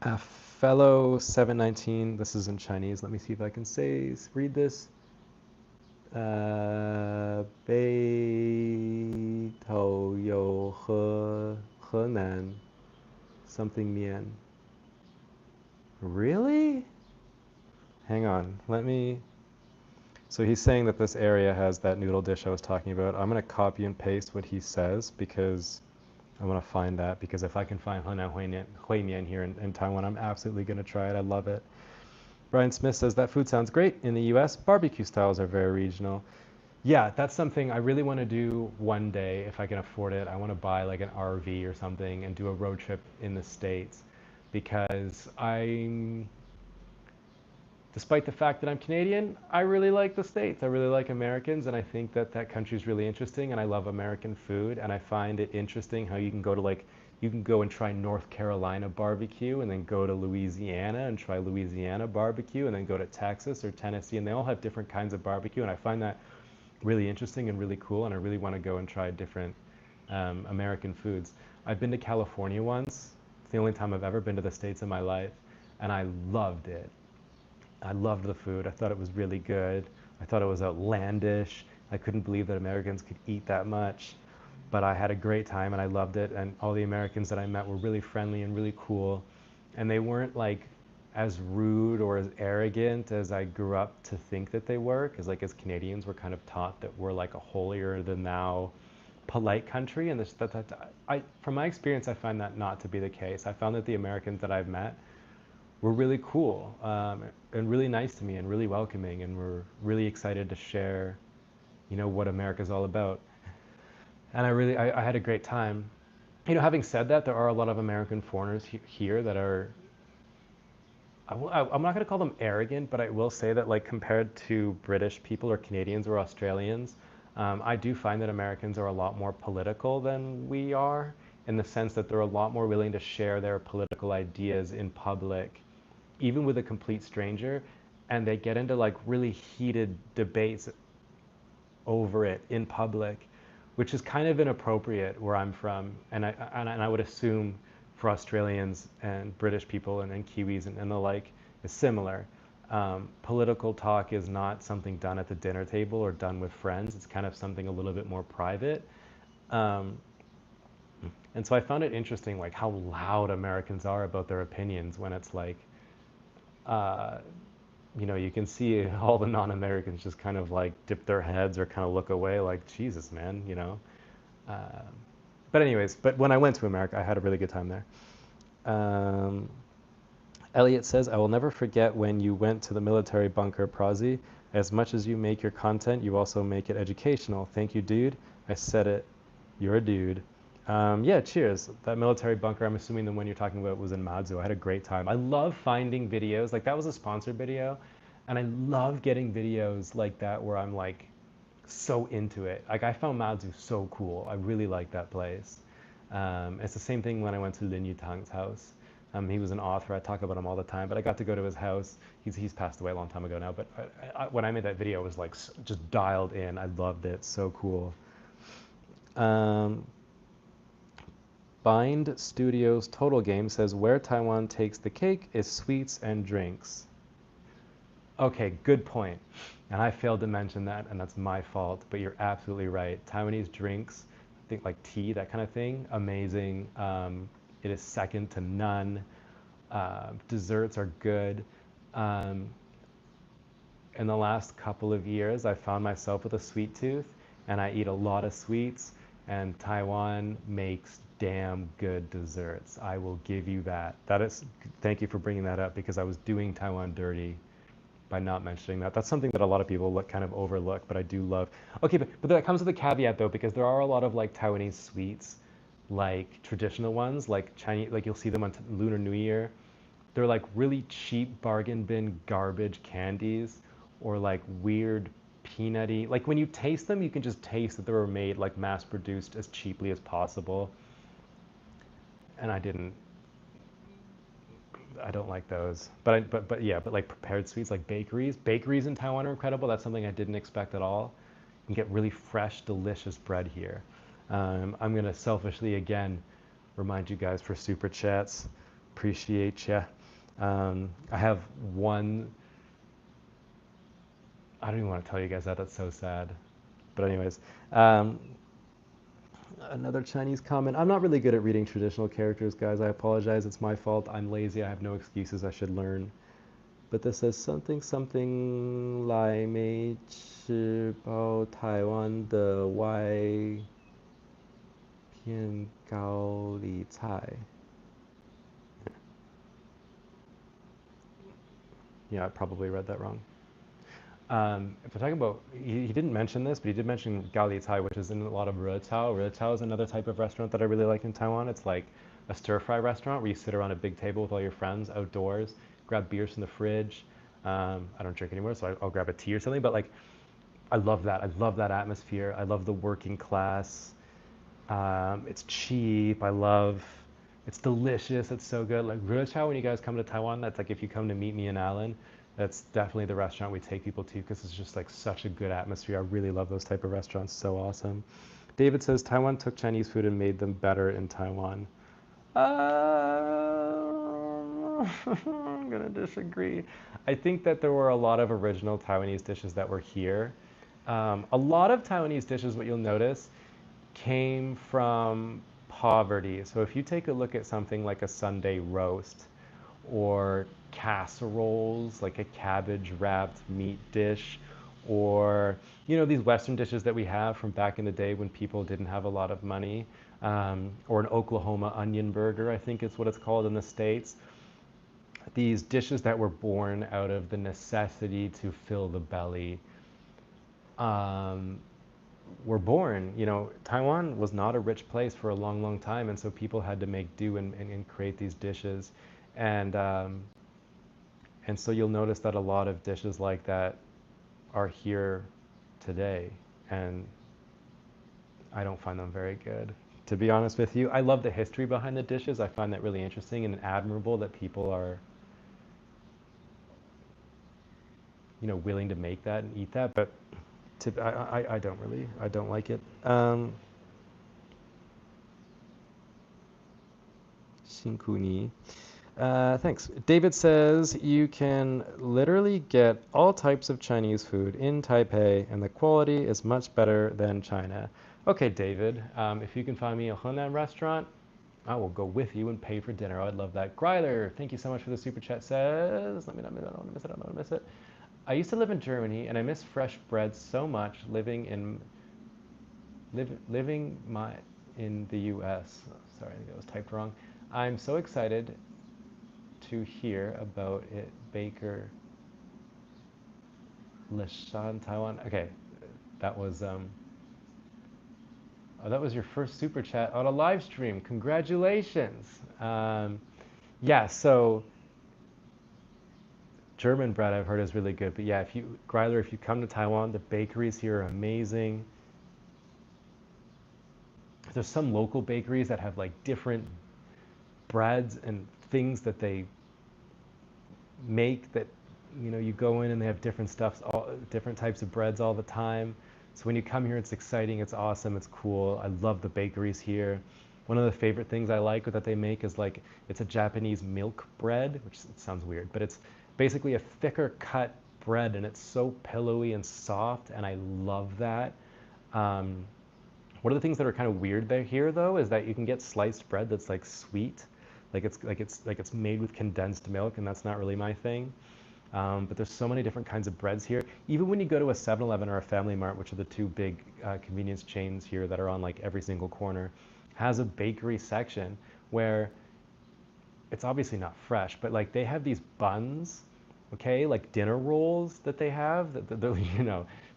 a fellow 719. This is in Chinese. Let me see if I can read this. 北头有河南 something mian. Really? Hang on. So he's saying that this area has that noodle dish I was talking about. I'm going to copy and paste what he says because I want to find that, because if I can find Henan Hui Mian here in Taiwan, I'm absolutely going to try it. I love it. Brian Smith says that food sounds great. In the US, barbecue styles are very regional. Yeah, that's something I really want to do one day if I can afford it. I want to buy like an RV or something and do a road trip in the States, because despite the fact that I'm Canadian, I really like the States. I really like Americans, and I think that that country is really interesting, and I love American food, and I find it interesting how you can go and try North Carolina barbecue, and then go to Louisiana and try Louisiana barbecue, and then go to Texas or Tennessee, and they all have different kinds of barbecue, and I find that really interesting and really cool, and I really want to go and try different American foods. I've been to California once. It's the only time I've ever been to the States in my life, and I loved it. I loved the food. I thought it was really good. I thought it was outlandish. I couldn't believe that Americans could eat that much. But I had a great time and I loved it. And all the Americans that I met were really friendly and really cool. And they weren't like as rude or as arrogant as I grew up to think that they were. Because like as Canadians, we're kind of taught that we're like a holier than thou polite country. And from my experience, I find that not to be the case. I found that the Americans that I've met were really cool and really nice to me and really welcoming, and were really excited to share, what America's all about. And I had a great time. Having said that, there are a lot of American foreigners here that are, I'm not going to call them arrogant, but I will say that like compared to British people or Canadians or Australians, I do find that Americans are a lot more political than we are, in the sense that they're a lot more willing to share their political ideas in public, even with a complete stranger, and they get into like really heated debates over it in public, which is kind of inappropriate where I'm from, and I would assume for Australians and British people and Kiwis and the like is similar. Political talk is not something done at the dinner table or done with friends. It's kind of something a little bit more private. And so I found it interesting, like how loud Americans are about their opinions, when it's like, you can see all the non-Americans just kind of like dip their heads or kind of look away like, Jesus, man, But when I went to America, I had a really good time there. Elliot says, I will never forget when you went to the military bunker, Prazi. As much as you make your content, you also make it educational. Thank you, dude. I said it. You're a dude. Yeah, cheers. That military bunker, I'm assuming the one you're talking about was in Mazu. I had a great time. I love finding videos. Like that was a sponsored video. And I love getting videos like that where I'm like so into it. Like I found Mazu so cool. I really like that place. It's the same thing when I went to Lin Yutang's house. He was an author. I talk about him all the time, but I got to go to his house. He's passed away a long time ago now. But when I made that video, it was like just dialed in. I loved it. So cool. Um, Bind Studios Total Game says where Taiwan takes the cake is sweets and drinks. Okay, good point. And I failed to mention that, and that's my fault, but you're absolutely right. Taiwanese drinks, I think like tea, that kind of thing, amazing. It is second to none. Desserts are good. Um, in the last couple of years, I found myself with a sweet tooth, and I eat a lot of sweets, and Taiwan makes damn good desserts. I will give you that. Thank you for bringing that up because I was doing Taiwan dirty by not mentioning that. That's something that a lot of people kind of overlook, but I do love. Okay, but that comes with a caveat though, because there are a lot of like Taiwanese sweets, like traditional ones, like Chinese, like you'll see them on Lunar New Year. They're like really cheap bargain bin garbage candies or like weird peanutty. Like when you taste them, you can just taste that they were made like mass produced as cheaply as possible. And I don't like those. But yeah, but like prepared sweets like bakeries in Taiwan are incredible. That's something I didn't expect at all. You can get really fresh, delicious bread here. I'm gonna selfishly again remind you guys for super chats. Appreciate ya. I have one. I don't even want to tell you guys that. That's so sad. But anyways, um, another Chinese comment. I'm not really good at reading traditional characters, guys. I apologize. It's my fault. I'm lazy. I have no excuses. I should learn. But this says something something 来没吃饱台湾的外片高丽菜. Yeah, I probably read that wrong. If we're talking about, he didn't mention this, but he did mention Gali Cai, which is in a lot of Rechao. Rechao is another type of restaurant that I really like in Taiwan. It's like a stir-fry restaurant where you sit around a big table with all your friends outdoors, grab beers from the fridge. I don't drink anymore, so I'll grab a tea or something. But like, I love that. I love that atmosphere. I love the working class. It's cheap. It's delicious. It's so good. Like Ruochao, when you guys come to Taiwan, that's like if you come to meet me in Allen, that's definitely the restaurant we take people to because it's just like such a good atmosphere. I really love those type of restaurants. So awesome. David says Taiwan took Chinese food and made them better in Taiwan. I'm gonna disagree. I think that there were a lot of original Taiwanese dishes that were here. A lot of Taiwanese dishes, what you'll notice, came from poverty. So if you take a look at something like a Sunday roast or casseroles, like a cabbage wrapped meat dish, or these Western dishes that we have from back in the day when people didn't have a lot of money, or an Oklahoma onion burger, I think is what it's called in the States. These dishes that were born out of the necessity to fill the belly. Were born. Taiwan was not a rich place for a long, long time, and so people had to make do and create these dishes, and and so you'll notice that a lot of dishes like that are here today, and I don't find them very good. To be honest with you, I love the history behind the dishes. I find that really interesting and admirable that people are, willing to make that and eat that, but I don't like it. Shinkuni. Thanks. David says you can literally get all types of Chinese food in Taipei, and the quality is much better than China. Okay, David, if you can find me a Hunan restaurant, I will go with you and pay for dinner. I'd love that. Greiler, thank you so much for the super chat. Says, let me not miss it. I don't want to miss it. I don't want to miss it. I used to live in Germany, and I miss fresh bread so much. Living in the U.S. Sorry, I think that was typed wrong. I'm so excited to hear about it, Baker Lishan, Taiwan. Okay, that was Oh, that was your first super chat on a live stream. Congratulations. Yeah, so German bread I've heard is really good. But yeah, Greiler, if you come to Taiwan, the bakeries here are amazing. There's some local bakeries that have like different breads and things that they make that, you go in and they have different stuffs, all different types of breads all the time. So when you come here, it's exciting, it's awesome, it's cool. I love the bakeries here. One of the favorite things I like that they make is like, it's a Japanese milk bread, which sounds weird, but it's basically a thicker cut bread and it's so pillowy and soft, and I love that. Um, One of the things that are kind of weird there here though is that you can get sliced bread that's like sweet, like it's made with condensed milk, and that's not really my thing. But there's so many different kinds of breads here. Even when you go to a 7-Eleven or a Family Mart, which are the two big convenience chains here that are on like every single corner, has a bakery section where it's obviously not fresh, but like they have these buns, okay, like dinner rolls that they have.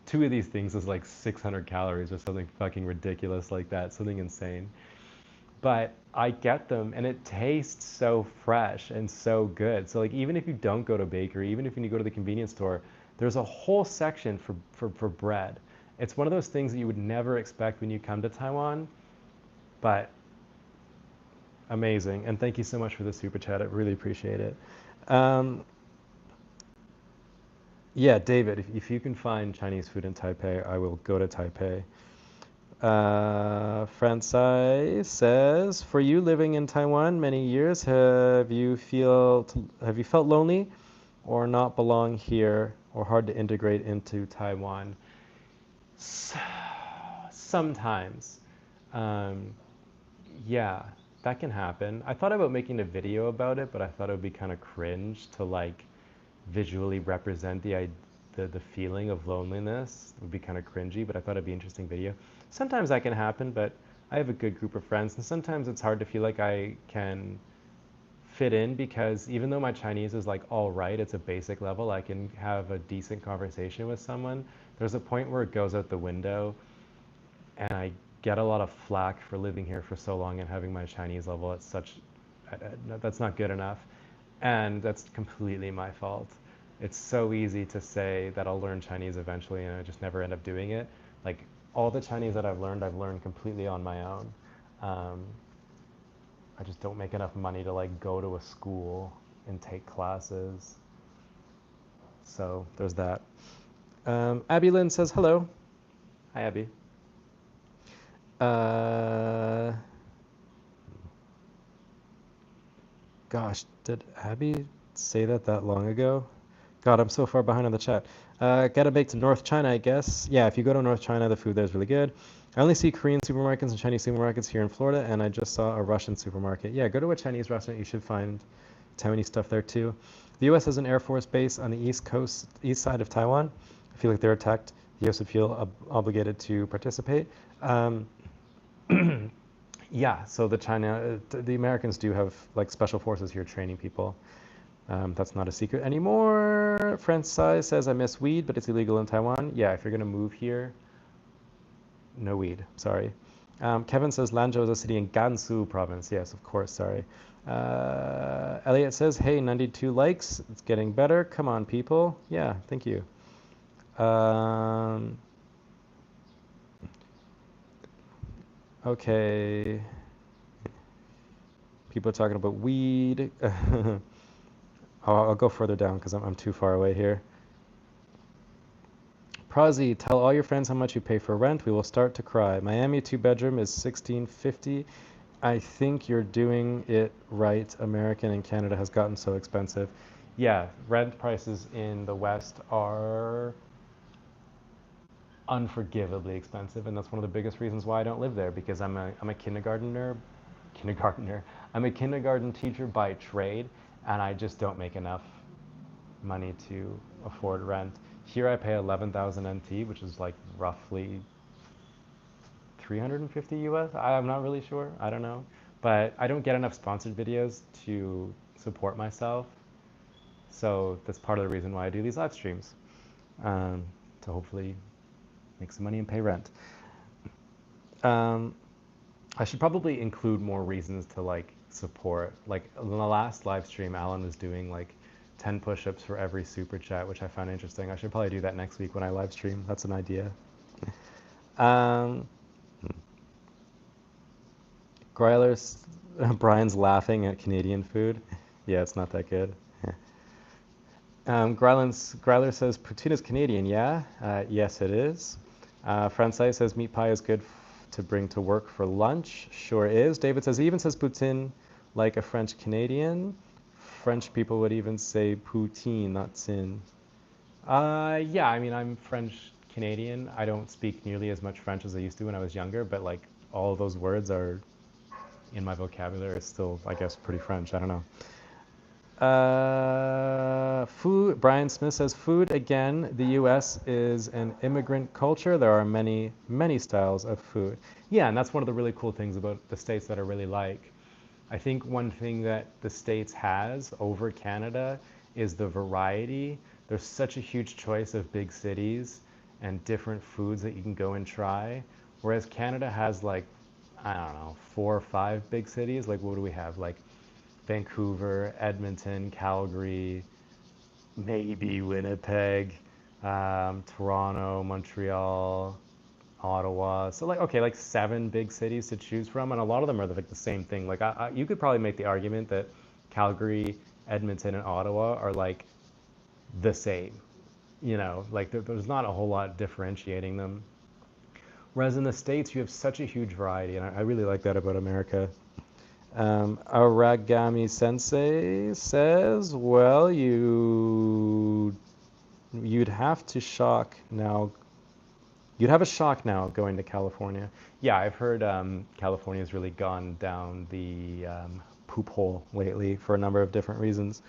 Two of these things is like 600 calories or something fucking ridiculous like that, something insane. But I get them and it tastes so fresh and so good. So like even if you don't go to bakery, even if you go to the convenience store, there's a whole section for bread. It's one of those things that you would never expect when you come to Taiwan, but amazing. And thank you so much for the super chat. I really appreciate it. Um, yeah, David, if you can find Chinese food in Taipei, I will go to Taipei. Francai says, for you living in Taiwan many years, have you felt lonely or not belong here or hard to integrate into Taiwan? Sometimes. Um, yeah, that can happen. I thought about making a video about it, but I thought it would be kind of cringe to like visually represent the feeling of loneliness. It would be kind of cringy, but I thought it'd be an interesting video. Sometimes that can happen, but I have a good group of friends, and sometimes it's hard to feel like I can fit in because even though my Chinese is like all right, it's a basic level, I can have a decent conversation with someone. There's a point where it goes out the window, and I get a lot of flack for living here for so long and having my Chinese level at such, that's not good enough. And that's completely my fault. It's so easy to say that I'll learn Chinese eventually, and I just never end up doing it. Like all the Chinese that I've learned completely on my own. Um, I just don't make enough money to like go to a school and take classes. So there's that. Abby Lynn says hello. Hi, Abby. Uh, Gosh, did Abby say that long ago? God, I'm so far behind on the chat. Gotta make to North China, I guess. Yeah, if you go to North China, the food there is really good. I only see Korean supermarkets and Chinese supermarkets here in Florida, and I just saw a Russian supermarket. Yeah, go to a Chinese restaurant. You should find Taiwanese stuff there too. The U.S. has an Air Force base on the east side of Taiwan. I feel like they're attacked. The U.S. would feel obligated to participate. Um, Yeah, so the Americans do have like special forces here training people. That's not a secret anymore. Francis says, I miss weed, but it's illegal in Taiwan. Yeah, if you're gonna move here, no weed, sorry. Kevin says, Lanzhou is a city in Gansu province. Yes, of course, sorry. Elliot says, hey, 92 likes, it's getting better. Come on, people. Yeah, thank you. Okay. People are talking about weed. I'll go further down because I'm too far away here. Prazi, tell all your friends how much you pay for rent. We will start to cry. Miami 2-bedroom is $1,650. I think you're doing it right. American and Canada has gotten so expensive. Yeah, rent prices in the West are unforgivably expensive, and that's one of the biggest reasons why I don't live there, because I'm a kindergartner. I'm a kindergarten teacher by trade, and I just don't make enough money to afford rent. Here I pay 11,000 NT, which is like roughly 350 US. I'm not really sure. I don't know. But I don't get enough sponsored videos to support myself. So that's part of the reason why I do these live streams, to hopefully make some money and pay rent. Um, I should probably include more reasons to like support. Like in the last live stream, Alan was doing like 10 push-ups for every super chat, which I found interesting. I should probably do that next week when I live stream. That's an idea. Um, Greiler's, Brian's laughing at Canadian food. Yeah, it's not that good. Greiler says, poutine is Canadian, yeah? Yes, it is. Francais says, meat pie is good to bring to work for lunch. Sure is. David says, he even says poutine like a French Canadian. French people would even say poutine, not tin. Yeah, I mean, I'm French Canadian. I don't speak nearly as much French as I used to when I was younger, but like all of those words are in my vocabulary. It's still, I guess, pretty French. I don't know. Food. Brian Smith says, food again. The U.S. is an immigrant culture. There are many, many styles of food. Yeah, and that's one of the really cool things about the States that I really like. I think one thing that the States has over Canada is the variety. There's such a huge choice of big cities and different foods that you can go and try. Whereas Canada has like, I don't know, 4 or 5 big cities. Like, what do we have? Like Vancouver, Edmonton, Calgary, maybe Winnipeg, Toronto, Montreal, Ottawa. So like, okay, like 7 big cities to choose from, and a lot of them are like the same thing. Like you could probably make the argument that Calgary, Edmonton, and Ottawa are like the same. You know, like there's not a whole lot differentiating them. Whereas in the States, you have such a huge variety, and I really like that about America. Aragami Sensei says, well, you'd have to shock now. You'd have a shock now going to California. Yeah, I've heard California's really gone down the poop hole lately for a number of different reasons.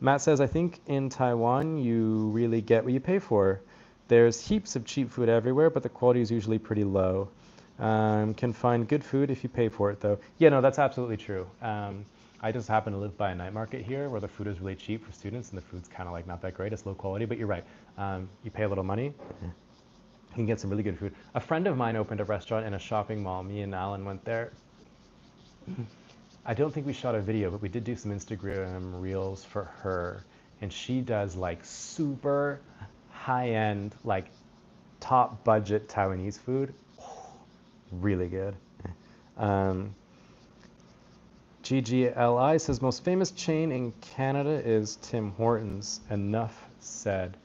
Matt says, I think in Taiwan you really get what you pay for. There's heaps of cheap food everywhere, but the quality is usually pretty low. Can find good food if you pay for it, though. Yeah, no, that's absolutely true. I just happen to live by a night market here where the food is really cheap for students and the food's kind of like not that great. It's low quality, but you're right. You pay a little money, you can get some really good food. A friend of mine opened a restaurant in a shopping mall. Me and Alan went there. I don't think we shot a video, but we did do some Instagram reels for her. And she does like super high-end, like top budget Taiwanese food. Really good. GGLI says, most famous chain in Canada is Tim Hortons. Enough said.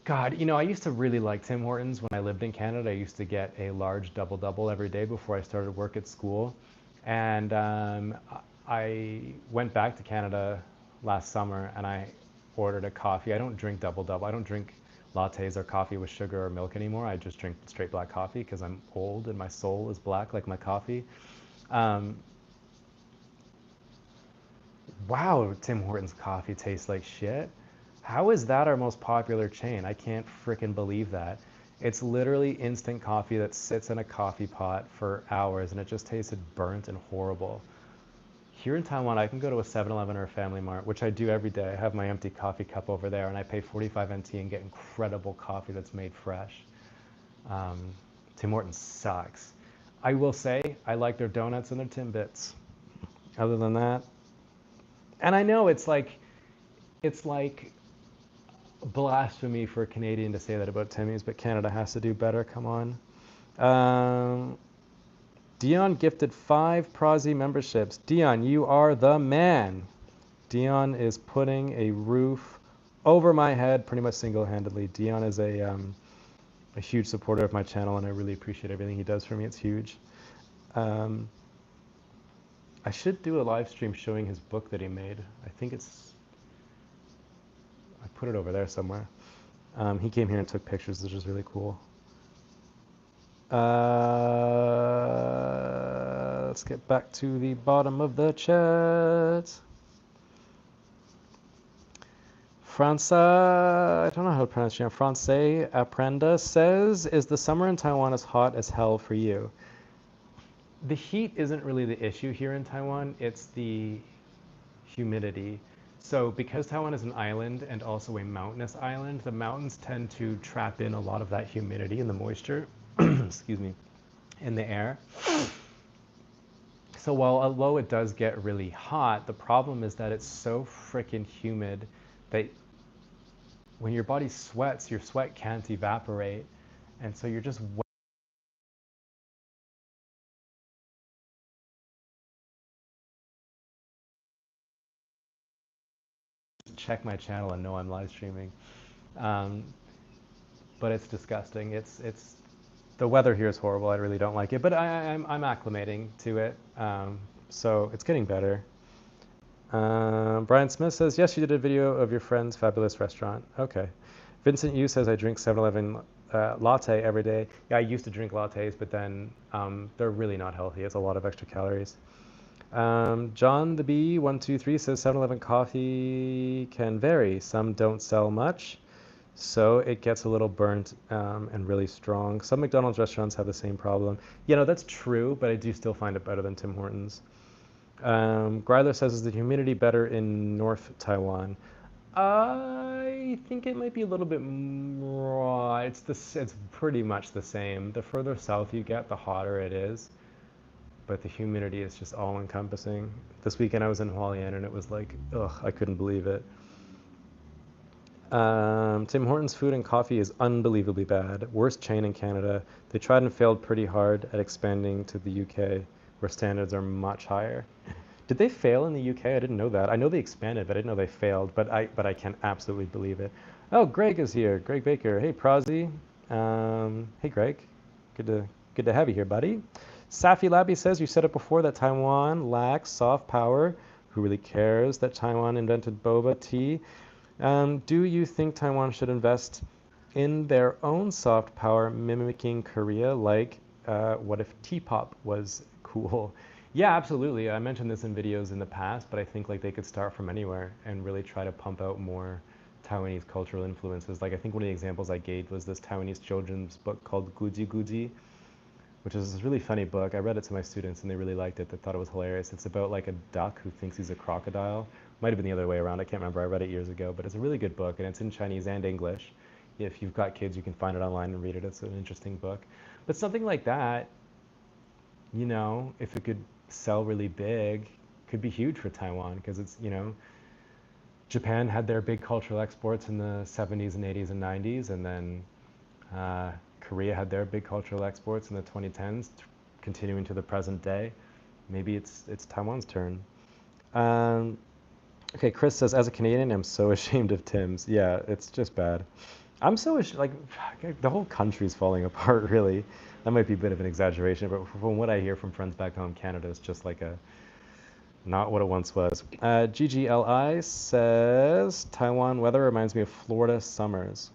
God, you know, I used to really like Tim Hortons when I lived in Canada. I used to get a large double-double every day before I started work at school. And I went back to Canada last summer and I ordered a coffee. I don't drink double-double. I don't drink lattes or coffee with sugar or milk anymore. I just drink straight black coffee because I'm old and my soul is black like my coffee. Wow, Tim Hortons coffee tastes like shit. How is that our most popular chain? I can't frickin' believe that. It's literally instant coffee that sits in a coffee pot for hours and it just tasted burnt and horrible. Here in Taiwan, I can go to a 7-Eleven or a Family Mart, which I do every day. I have my empty coffee cup over there and I pay 45 NT and get incredible coffee that's made fresh. Tim Hortons sucks. I will say, I like their donuts and their Timbits. Other than that, and I know it's like blasphemy for a Canadian to say that about Timmy's, but Canada has to do better. Come on. Dion gifted 5 Prozzy memberships. Dion, you are the man. Dion is putting a roof over my head pretty much single-handedly. Dion is a huge supporter of my channel, and I really appreciate everything he does for me. It's huge. I should do a live stream showing his book that he made. I think I put it over there somewhere. He came here and took pictures, which is really cool. Let's get back to the bottom of the chat. I don't know how to pronounce your name. Francais Aprenda says, is the summer in Taiwan as hot as hell for you? The heat isn't really the issue here in Taiwan, it's the humidity. So because Taiwan is an island and also a mountainous island, the mountains tend to trap in a lot of that humidity and the moisture. Excuse me. in the air. So while although it does get really hot, the problem is that it's so freaking humid that when your body sweats, your sweat can't evaporate. And so you're just check my channel and know I'm live streaming. Um, but it's disgusting. It's the weather here is horrible. I really don't like it, but I'm acclimating to it. So it's getting better. Brian Smith says, yes, you did a video of your friend's fabulous restaurant. Okay. Vincent Yu says, I drink 7-Eleven latte every day. Yeah, I used to drink lattes, but then they're really not healthy. It's a lot of extra calories. John the B123 says 7-Eleven coffee can vary. Some don't sell much, so it gets a little burnt and really strong. Some McDonald's restaurants have the same problem. You know, that's true, but I do still find it better than Tim Hortons. Greiler says, is the humidity better in North Taiwan? I think it might be a little bit more. It's pretty much the same. The further south you get, the hotter it is. But the humidity is just all-encompassing. This weekend I was in Hualien and it was like, ugh, I couldn't believe it. Tim Hortons food and coffee is unbelievably bad. Worst chain in Canada. They tried and failed pretty hard at expanding to the UK, where standards are much higher. Did they fail in the UK? I didn't know that. I know they expanded, but I didn't know they failed. But I can absolutely believe it. Oh, Greg is here. Greg Baker. Hey, Prozzy. Hey, Greg. Good to have you here, buddy. Safi Labby says, you said it before that Taiwan lacks soft power. Who really cares that Taiwan invented boba tea? Do you think Taiwan should invest in their own soft power, mimicking Korea? Like, what if T-pop was cool? Yeah, absolutely. I mentioned this in videos in the past, but I think like they could start from anywhere and really try to pump out more Taiwanese cultural influences. Like I think one of the examples I gave was this Taiwanese children's book called Guji Guji, which is this really funny book. I read it to my students and they really liked it. They thought it was hilarious. It's about like a duck who thinks he's a crocodile. Might have been the other way around. I can't remember. I read it years ago, but it's a really good book and it's in Chinese and English. If you've got kids, you can find it online and read it. It's an interesting book. But something like that, you know, if it could sell really big, could be huge for Taiwan because it's, you know, Japan had their big cultural exports in the 70s and 80s and 90s, and then Korea had their big cultural exports in the 2010s, continuing to the present day. Maybe it's Taiwan's turn. Okay, Chris says, as a Canadian, I'm so ashamed of Tim's. Yeah, it's just bad. I'm so like the whole country's falling apart, really. That might be a bit of an exaggeration, but from what I hear from friends back home, Canada is just like not what it once was. GGLI says, Taiwan weather reminds me of Florida summers.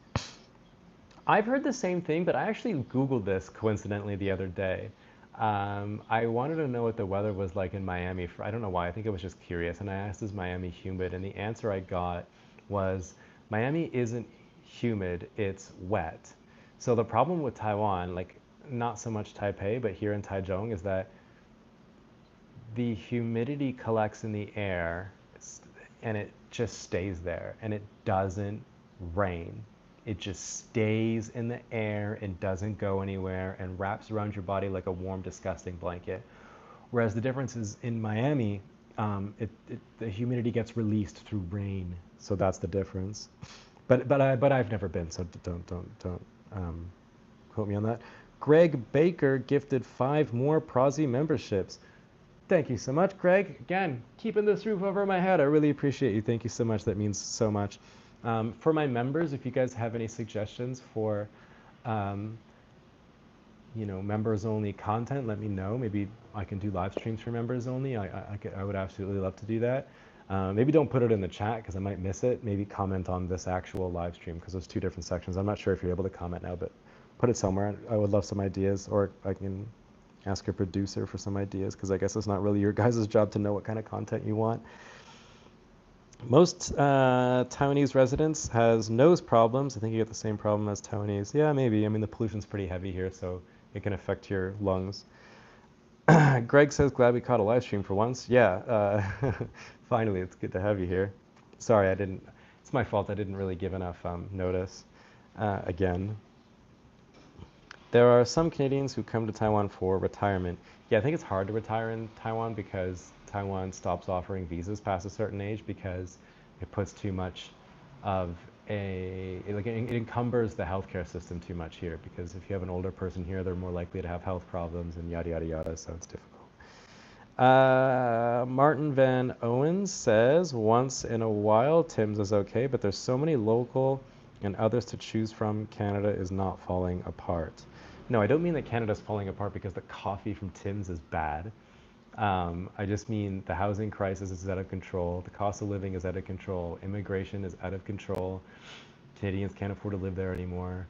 I've heard the same thing, but I actually Googled this coincidentally the other day. I wanted to know what the weather was like in Miami. I don't know why. I think I was just curious. And I asked, is Miami humid? And the answer I got was, Miami isn't humid, it's wet. So the problem with Taiwan, like not so much Taipei, but here in Taichung, is that the humidity collects in the air and it just stays there and it doesn't rain. It just stays in the air and doesn't go anywhere and wraps around your body like a warm, disgusting blanket. Whereas the difference is in Miami, the humidity gets released through rain. So that's the difference. But I've never been, so don't quote me on that. Greg Baker gifted 5 more Prozzy memberships. Thank you so much, Greg. Again, keeping this roof over my head. I really appreciate you. Thank you so much. That means so much. For my members, if you guys have any suggestions for, you know, members only content, let me know. Maybe I can do live streams for members only. I would absolutely love to do that. Maybe don't put it in the chat because I might miss it. Maybe comment on this actual live stream because there's 2 different sections. I'm not sure if you're able to comment now, but put it somewhere. I would love some ideas, or I can ask a producer for some ideas because I guess it's not really your guys' job to know what kind of content you want. Most Taiwanese residents has nose problems. I think you get the same problem as Taiwanese. Yeah, maybe. I mean, the pollution's pretty heavy here, so it can affect your lungs. Greg says, glad we caught a live stream for once. Yeah, finally, it's good to have you here. Sorry, it's my fault. I didn't really give enough notice again. There are some Canadians who come to Taiwan for retirement. Yeah, I think it's hard to retire in Taiwan because Taiwan stops offering visas past a certain age because it puts too much of it encumbers the healthcare system too much here because if you have an older person here, they're more likely to have health problems and yada yada yada, so it's difficult. Martin Van Owens says, once in a while, Tim's is okay, but there's so many local and others to choose from. Canada is not falling apart. No, I don't mean that Canada's falling apart because the coffee from Tim's is bad. I just mean the housing crisis is out of control. The cost of living is out of control. Immigration is out of control. Canadians can't afford to live there anymore,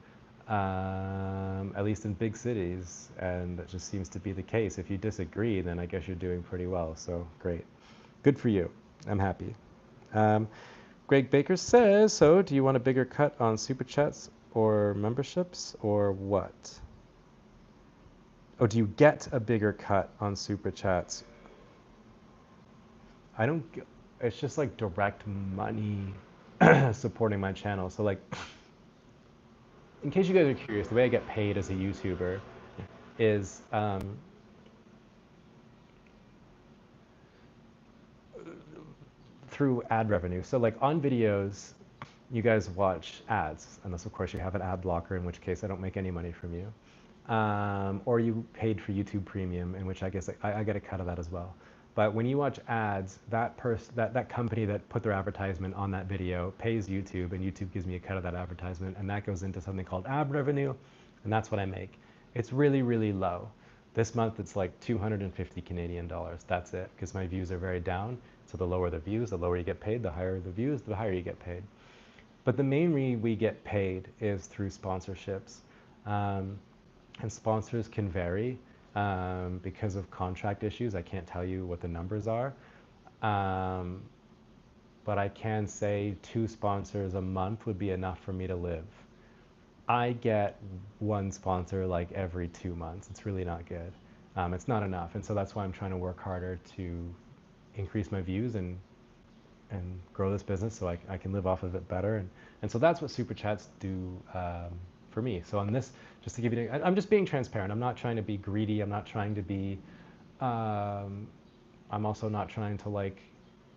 at least in big cities. And that just seems to be the case. If you disagree, then I guess you're doing pretty well. So great. Good for you. I'm happy. Greg Baker says, so do you want a bigger cut on Super Chats or memberships or what? Oh, do you get a bigger cut on Super Chats? I don't, it's just like direct money supporting my channel. So like, in case you guys are curious, the way I get paid as a YouTuber is through ad revenue. So like on videos, you guys watch ads, unless of course you have an ad blocker, in which case I don't make any money from you. Or you paid for YouTube Premium, in which I guess I get a cut of that as well. But when you watch ads, that company that put their advertisement on that video pays YouTube, and YouTube gives me a cut of that advertisement, and that goes into something called ad revenue, and that's what I make. It's really, really low. This month it's like 250 Canadian dollars. That's it, because my views are very down. So the lower the views, the lower you get paid. The higher the views, the higher you get paid. But the main reason we get paid is through sponsorships. And sponsors can vary because of contract issues. I can't tell you what the numbers are. But I can say 2 sponsors a month would be enough for me to live. I get 1 sponsor like every 2 months. It's really not good. It's not enough. And so that's why I'm trying to work harder to increase my views and grow this business so I can live off of it better. And so that's what Super Chats do for me. So on this, just to give you, I'm just being transparent. I'm not trying to be greedy. I'm not trying to be, I'm also not trying to like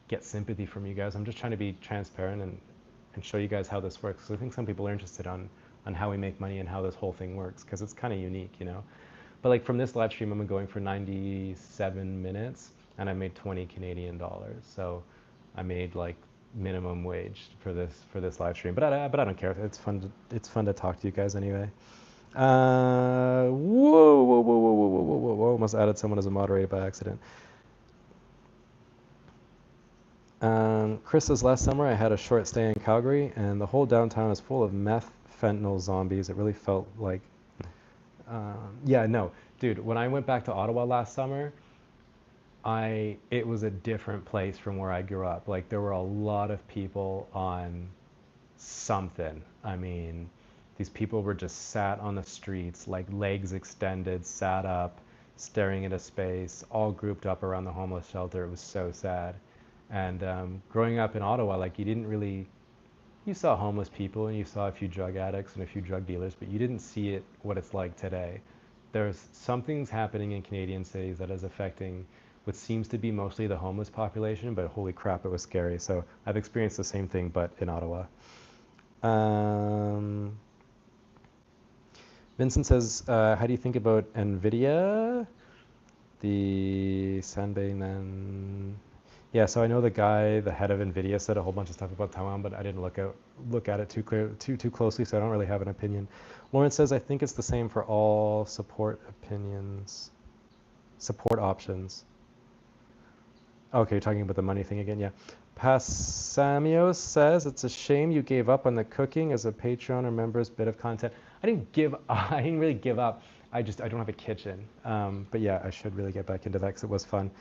get sympathy from you guys. I'm just trying to be transparent and show you guys how this works. So I think some people are interested on how we make money and how this whole thing works, because it's kind of unique, you know. But like from this live stream, I'm going for 97 minutes and I made 20 Canadian dollars. So I made like minimum wage for this live stream, but I don't care. It's fun to talk to you guys anyway. Whoa, whoa, whoa, whoa, whoa, whoa, whoa, whoa! Almost added someone as a moderator by accident. Chris says, last summer I had a short stay in Calgary, and the whole downtown is full of meth, fentanyl zombies. It really felt like, yeah, no, dude. When I went back to Ottawa last summer, it was a different place from where I grew up. Like there were a lot of people on something. I mean, these people were just sat on the streets, like legs extended, sat up, staring into space, all grouped up around the homeless shelter. It was so sad. And growing up in Ottawa, like you saw homeless people and you saw a few drug addicts and a few drug dealers, but you didn't see it what it's like today. There's something's happening in Canadian cities that is affecting what seems to be mostly the homeless population, but holy crap, it was scary. So I've experienced the same thing, but in Ottawa. Vincent says, how do you think about NVIDIA? The Sanbei Nan. Yeah, so I know the guy, the head of NVIDIA, said a whole bunch of stuff about Taiwan, but I didn't look at it too closely, so I don't really have an opinion. Lawrence says, I think it's the same for all support options. Okay, you're talking about the money thing again, yeah. Passamio says, it's a shame you gave up on the cooking as a Patreon or member's bit of content. I didn't really give up. I don't have a kitchen. But yeah, I should really get back into that because it was fun.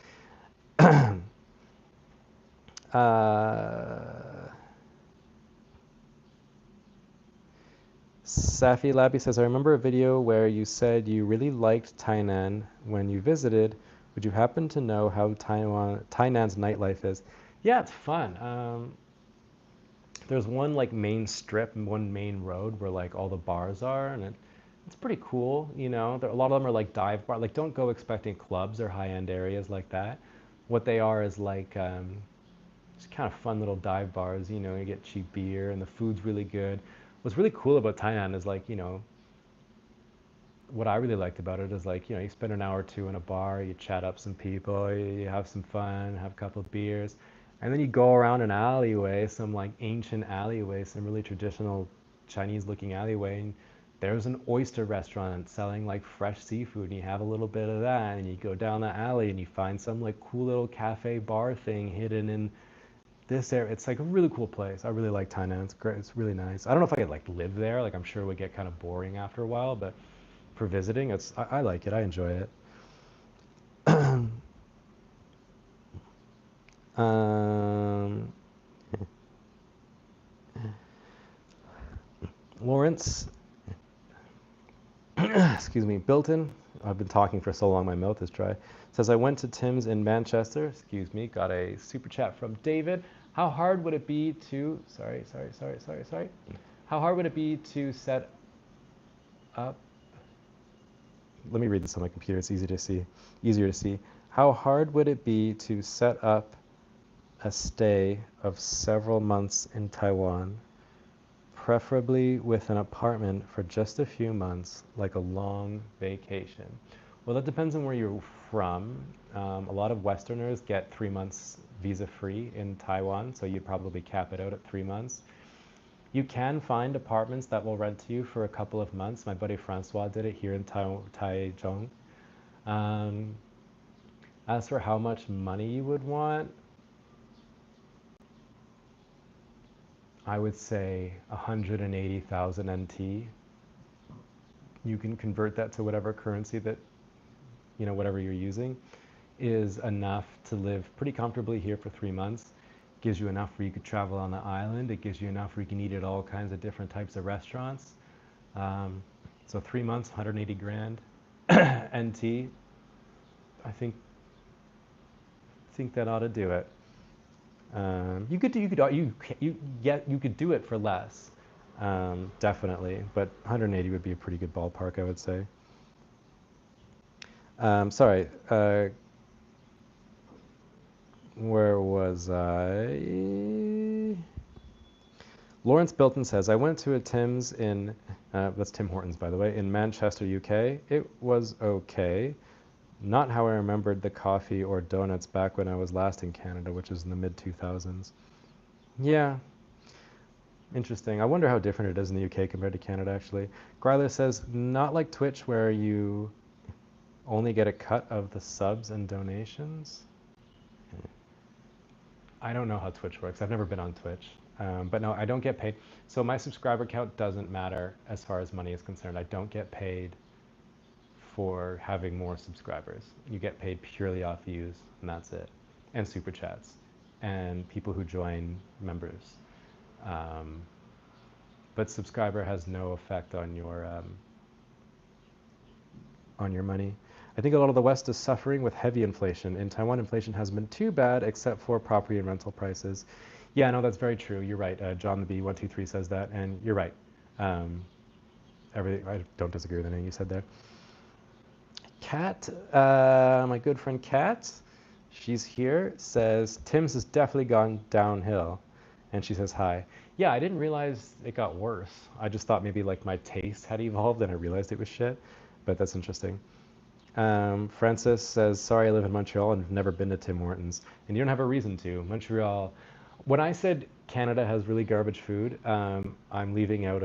Safi Labby says, I remember a video where you said you really liked Tainan when you visited. Would you happen to know how Tainan's nightlife is? Yeah, it's fun. There's one like main strip and one main road where like all the bars are, and it's pretty cool, you know. A lot of them are like dive bar. Like, don't go expecting clubs or high-end areas like that. What they are is like just kind of fun little dive bars. You know, you get cheap beer and the food's really good. What's really cool about Tainan is like, you know, what I really liked about it is like, you know, you spend an hour or two in a bar, you chat up some people, you have some fun, have a couple of beers, and then you go around an alleyway, some like ancient alleyway, some really traditional Chinese looking alleyway, and there's an oyster restaurant selling like fresh seafood, and you have a little bit of that, and you go down the alley and you find some like cool little cafe bar thing hidden in this area. It's like a really cool place. I really like Tainan. It's great. It's really nice. I don't know if I could like live there. Like I'm sure it would get kind of boring after a while, but for visiting. I like it. I enjoy it. um, Lawrence, excuse me, Bilton. I've been talking for so long, my mouth is dry. Says I went to Tim's in Manchester. Excuse me. Got a super chat from David. How hard would it be to? Sorry. How hard would it be to set up? Let me read this on my computer. It's easy to see. Easier to see. How hard would it be to set up a stay of several months in Taiwan, preferably with an apartment for just a few months, like a long vacation? Well, that depends on where you're from. A lot of Westerners get 3 months visa-free in Taiwan, so you'd probably cap it out at 3 months. You can find apartments that will rent to you for a couple of months. My buddy Francois did it here in Taichung. Um, as for how much money you would want, I would say 180,000 NT. You can convert that to whatever currency that, you know, whatever you're using, is enough to live pretty comfortably here for 3 months. Gives you enough where you could travel on the island. It gives you enough where you can eat at all kinds of different types of restaurants. So 3 months, 180 grand NT. I think that ought to do it. You could do it for less, definitely, but 180 would be a pretty good ballpark, I would say. Sorry, where was I? Lawrence Bilton says, I went to a Tim's in, that's Tim Hortons, by the way, in Manchester, UK. It was okay. Not how I remembered the coffee or donuts back when I was last in Canada, which was in the mid-2000s. Yeah, interesting. I wonder how different it is in the UK compared to Canada, actually. Gryler says, not like Twitch where you only get a cut of the subs and donations. I don't know how Twitch works. I've never been on Twitch. But no, I don't get paid. So my subscriber count doesn't matter as far as money is concerned. I don't get paid for having more subscribers. You get paid purely off views, and that's it. And super chats, and people who join members. But subscriber has no effect on your money. I think a lot of the West is suffering with heavy inflation. In Taiwan, inflation hasn't been too bad, except for property and rental prices. Yeah, no, that's very true. You're right. John the B123 says that, and you're right. I don't disagree with anything you said there. Kat, my good friend Kat, she's here, says, Tim's has definitely gone downhill. And she says, hi. Yeah, I didn't realize it got worse. I just thought maybe like my taste had evolved and I realized it was shit, but that's interesting. Francis says, sorry, I live in Montreal and have never been to Tim Hortons. And you don't have a reason to. Montreal, when I said Canada has really garbage food, I'm leaving out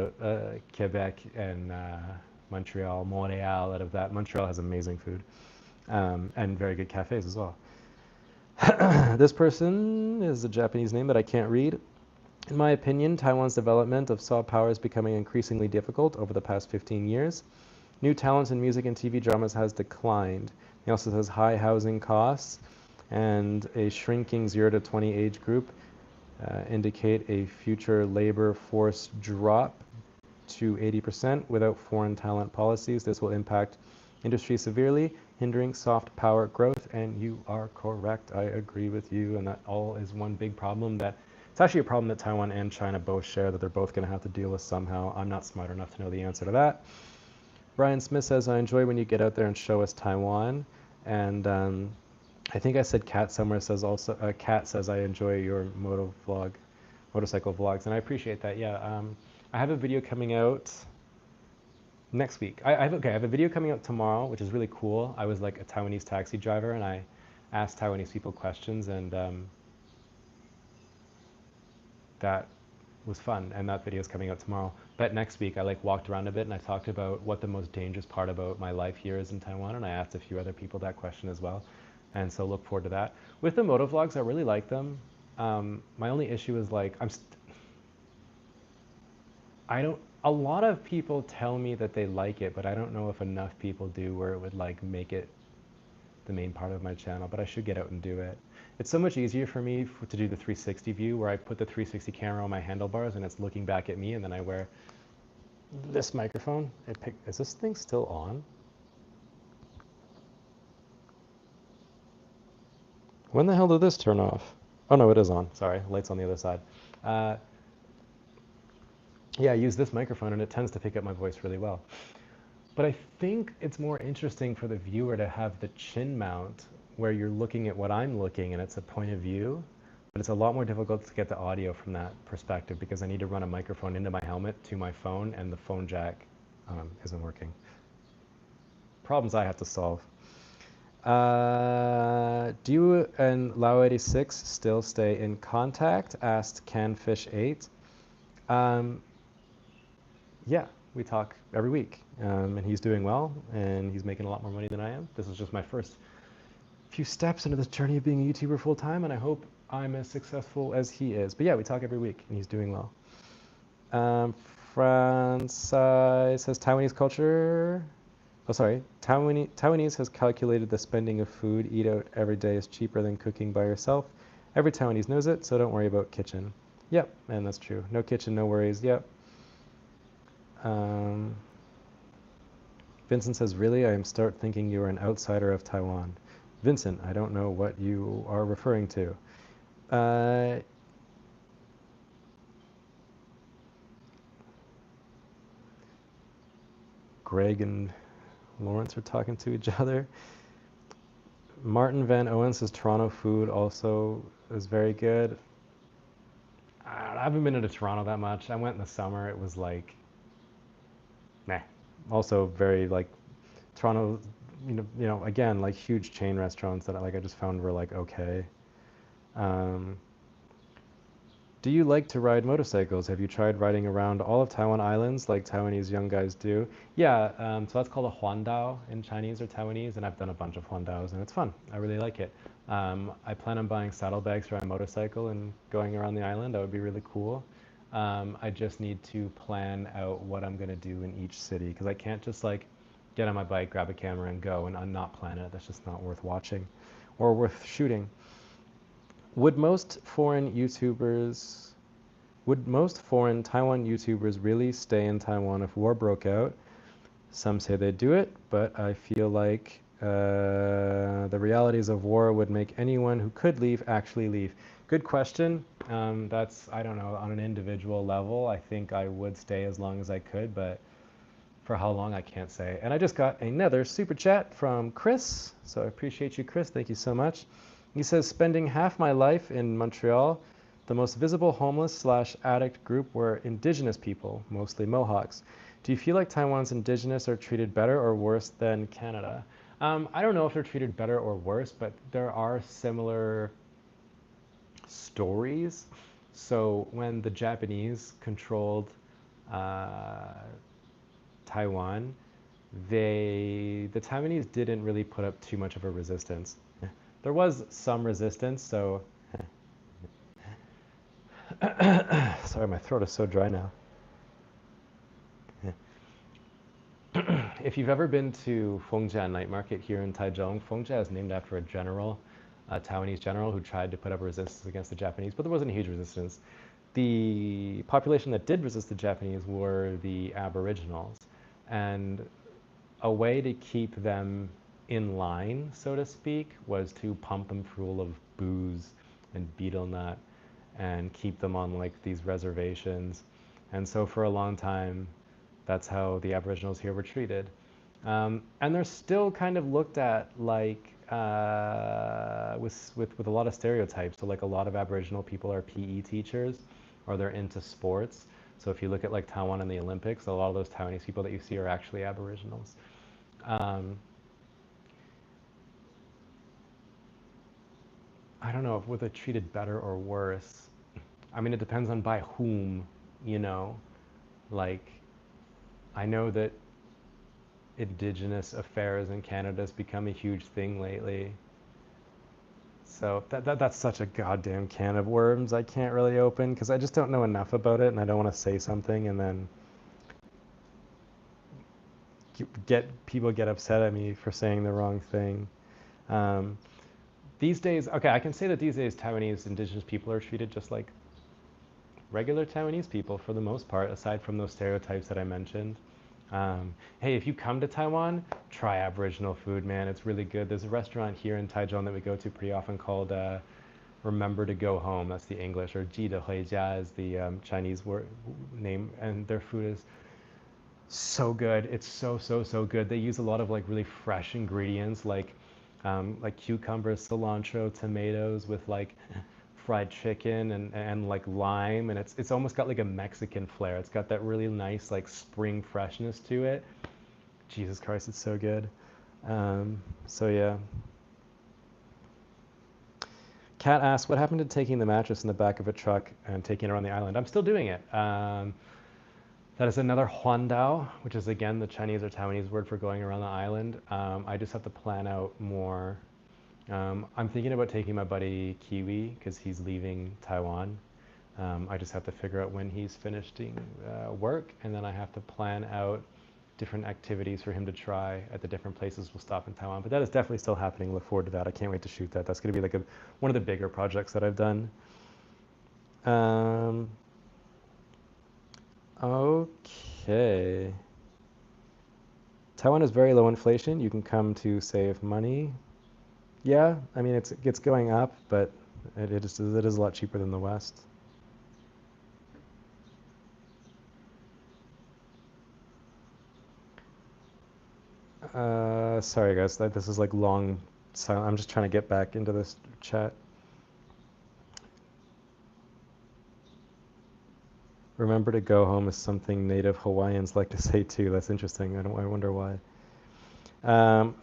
Quebec and Montreal, out of that. Montreal has amazing food and very good cafes as well. This person is a Japanese name that I can't read. In my opinion, Taiwan's development of soft power is becoming increasingly difficult over the past 15 years. New talent in music and TV dramas has declined. He also says high housing costs and a shrinking 0 to 20 age group indicate a future labor force drop to 80% without foreign talent policies. This will impact industry severely, hindering soft power growth. And you are correct. I agree with you. And that all is one big problem that it's actually a problem that Taiwan and China both share, that they're both going to have to deal with somehow. I'm not smart enough to know the answer to that. Brian Smith says, I enjoy when you get out there and show us Taiwan. And I think I said Kat somewhere says also, Kat says, I enjoy your motorcycle vlogs. And I appreciate that. Yeah. I have a video coming out next week. I have a video coming out tomorrow, which is really cool. I was like a Taiwanese taxi driver and I asked Taiwanese people questions and that was fun, and that video is coming out tomorrow. But next week I like walked around a bit and I talked about what the most dangerous part about my life here is in Taiwan, and I asked a few other people that question as well. And so look forward to that. With the moto vlogs, I really like them. My only issue is like I don't. A lot of people tell me that they like it, but I don't know if enough people do where it would like make it the main part of my channel, but I should get out and do it. It's so much easier for me to do the 360 view where I put the 360 camera on my handlebars and it's looking back at me, and then I wear this microphone. Is this thing still on? When the hell did this turn off? Oh no, it is on. Sorry, light's on the other side. Yeah, I use this microphone and it tends to pick up my voice really well. But I think it's more interesting for the viewer to have the chin mount where you're looking at what I'm looking and it's a point of view, but it's a lot more difficult to get the audio from that perspective because I need to run a microphone into my helmet to my phone and the phone jack isn't working. Problems I have to solve. Do you and Lau86 still stay in contact? Asked Canfish8. Yeah, we talk every week, and he's doing well, and he's making a lot more money than I am. This is just my first few steps into this journey of being a YouTuber full time, and I hope I'm as successful as he is. But yeah, we talk every week, and he's doing well. Francais says Taiwanese culture. Oh, sorry. Taiwanese has calculated the spending of food. Eat out every day is cheaper than cooking by yourself. Every Taiwanese knows it, so don't worry about kitchen. Yep, and that's true. No kitchen, no worries. Yep. Vincent says, really? I am start thinking you are an outsider of Taiwan. Vincent, I don't know what you are referring to. Greg and Lawrence are talking to each other. Martin Van Owen says Toronto food also is very good. I haven't been into Toronto that much. I went in the summer. It was like, meh. Also very like Toronto, again, like huge chain restaurants that I just found were like okay. Do you like to ride motorcycles? Have you tried riding around all of Taiwan Islands like Taiwanese young guys do? Yeah, so that's called a huandao in Chinese or Taiwanese, and I've done a bunch of huandaos, and it's fun. I really like it. I plan on buying saddlebags for my motorcycle and going around the island. That would be really cool. I just need to plan out what I'm going to do in each city, because I can't just like get on my bike, grab a camera, and go and not plan it. That's just not worth watching or worth shooting. Would most foreign Taiwan YouTubers really stay in Taiwan if war broke out? Some say they'd do it, but I feel like the realities of war would make anyone who could leave actually leave. Good question. That's, I don't know, on an individual level, I think I would stay as long as I could, but for how long, I can't say. And I just got another super chat from Chris, so I appreciate you, Chris. Thank you so much. He says, spending half my life in Montreal, the most visible homeless/addict group were indigenous people, mostly Mohawks. Do you feel like Taiwan's indigenous are treated better or worse than Canada? I don't know if they're treated better or worse, but there are similar stories. So when the Japanese controlled Taiwan, the Taiwanese didn't really put up too much of a resistance. There was some resistance, so sorry, my throat is so dry now. If you've ever been to Fengjia Night Market here in Taichung, Fengjia is named after a general, a Taiwanese general who tried to put up a resistance against the Japanese, but there wasn't a huge resistance. The population that did resist the Japanese were the Aboriginals, and a way to keep them in line, so to speak, was to pump them full of booze and betel nut and keep them on like these reservations. And so for a long time, that's how the Aboriginals here were treated. And they're still kind of looked at like with a lot of stereotypes. So like a lot of Aboriginal people are PE teachers, or they're into sports. So if you look at like Taiwan and the Olympics, a lot of those Taiwanese people that you see are actually Aboriginals. Um, I don't know if were they treated better or worse. I mean, it depends on by whom, you know. Like, I know that Indigenous affairs in Canada has become a huge thing lately. So that's such a goddamn can of worms I can't really open because I just don't know enough about it and I don't want to say something and then get upset at me for saying the wrong thing. Um, these days, okay, I can say that these days Taiwanese Indigenous people are treated just like regular Taiwanese people for the most part, aside from those stereotypes that I mentioned. Hey, if you come to Taiwan, try Aboriginal food, man. It's really good. There's a restaurant here in Taichung that we go to pretty often called Remember to Go Home. That's the English, or 记得回家 is the Chinese word name, and their food is so good. It's so good. They use a lot of like really fresh ingredients, like cucumbers, cilantro, tomatoes with like fried chicken and like lime, and it's almost got like a Mexican flair. It's got that really nice like spring freshness to it. Jesus Christ, it's so good. So yeah. Kat asks, what happened to taking the mattress in the back of a truck and taking it around the island? I'm still doing it. That is another huandao, which is again the Chinese or Taiwanese word for going around the island. I just have to plan out more. I'm thinking about taking my buddy Kiwi because he's leaving Taiwan. I just have to figure out when he's finishing work, and then I have to plan out different activities for him to try at the different places we'll stop in Taiwan. But that is definitely still happening. Look forward to that. I can't wait to shoot that. That's going to be like one of the bigger projects that I've done. Okay. Taiwan has very low inflation. You can come to save money. Yeah, I mean it's going up, but it is a lot cheaper than the West. Sorry guys, this is like long silent. I'm just trying to get back into this chat. Remember to go home is something native Hawaiians like to say too. That's interesting. I wonder why.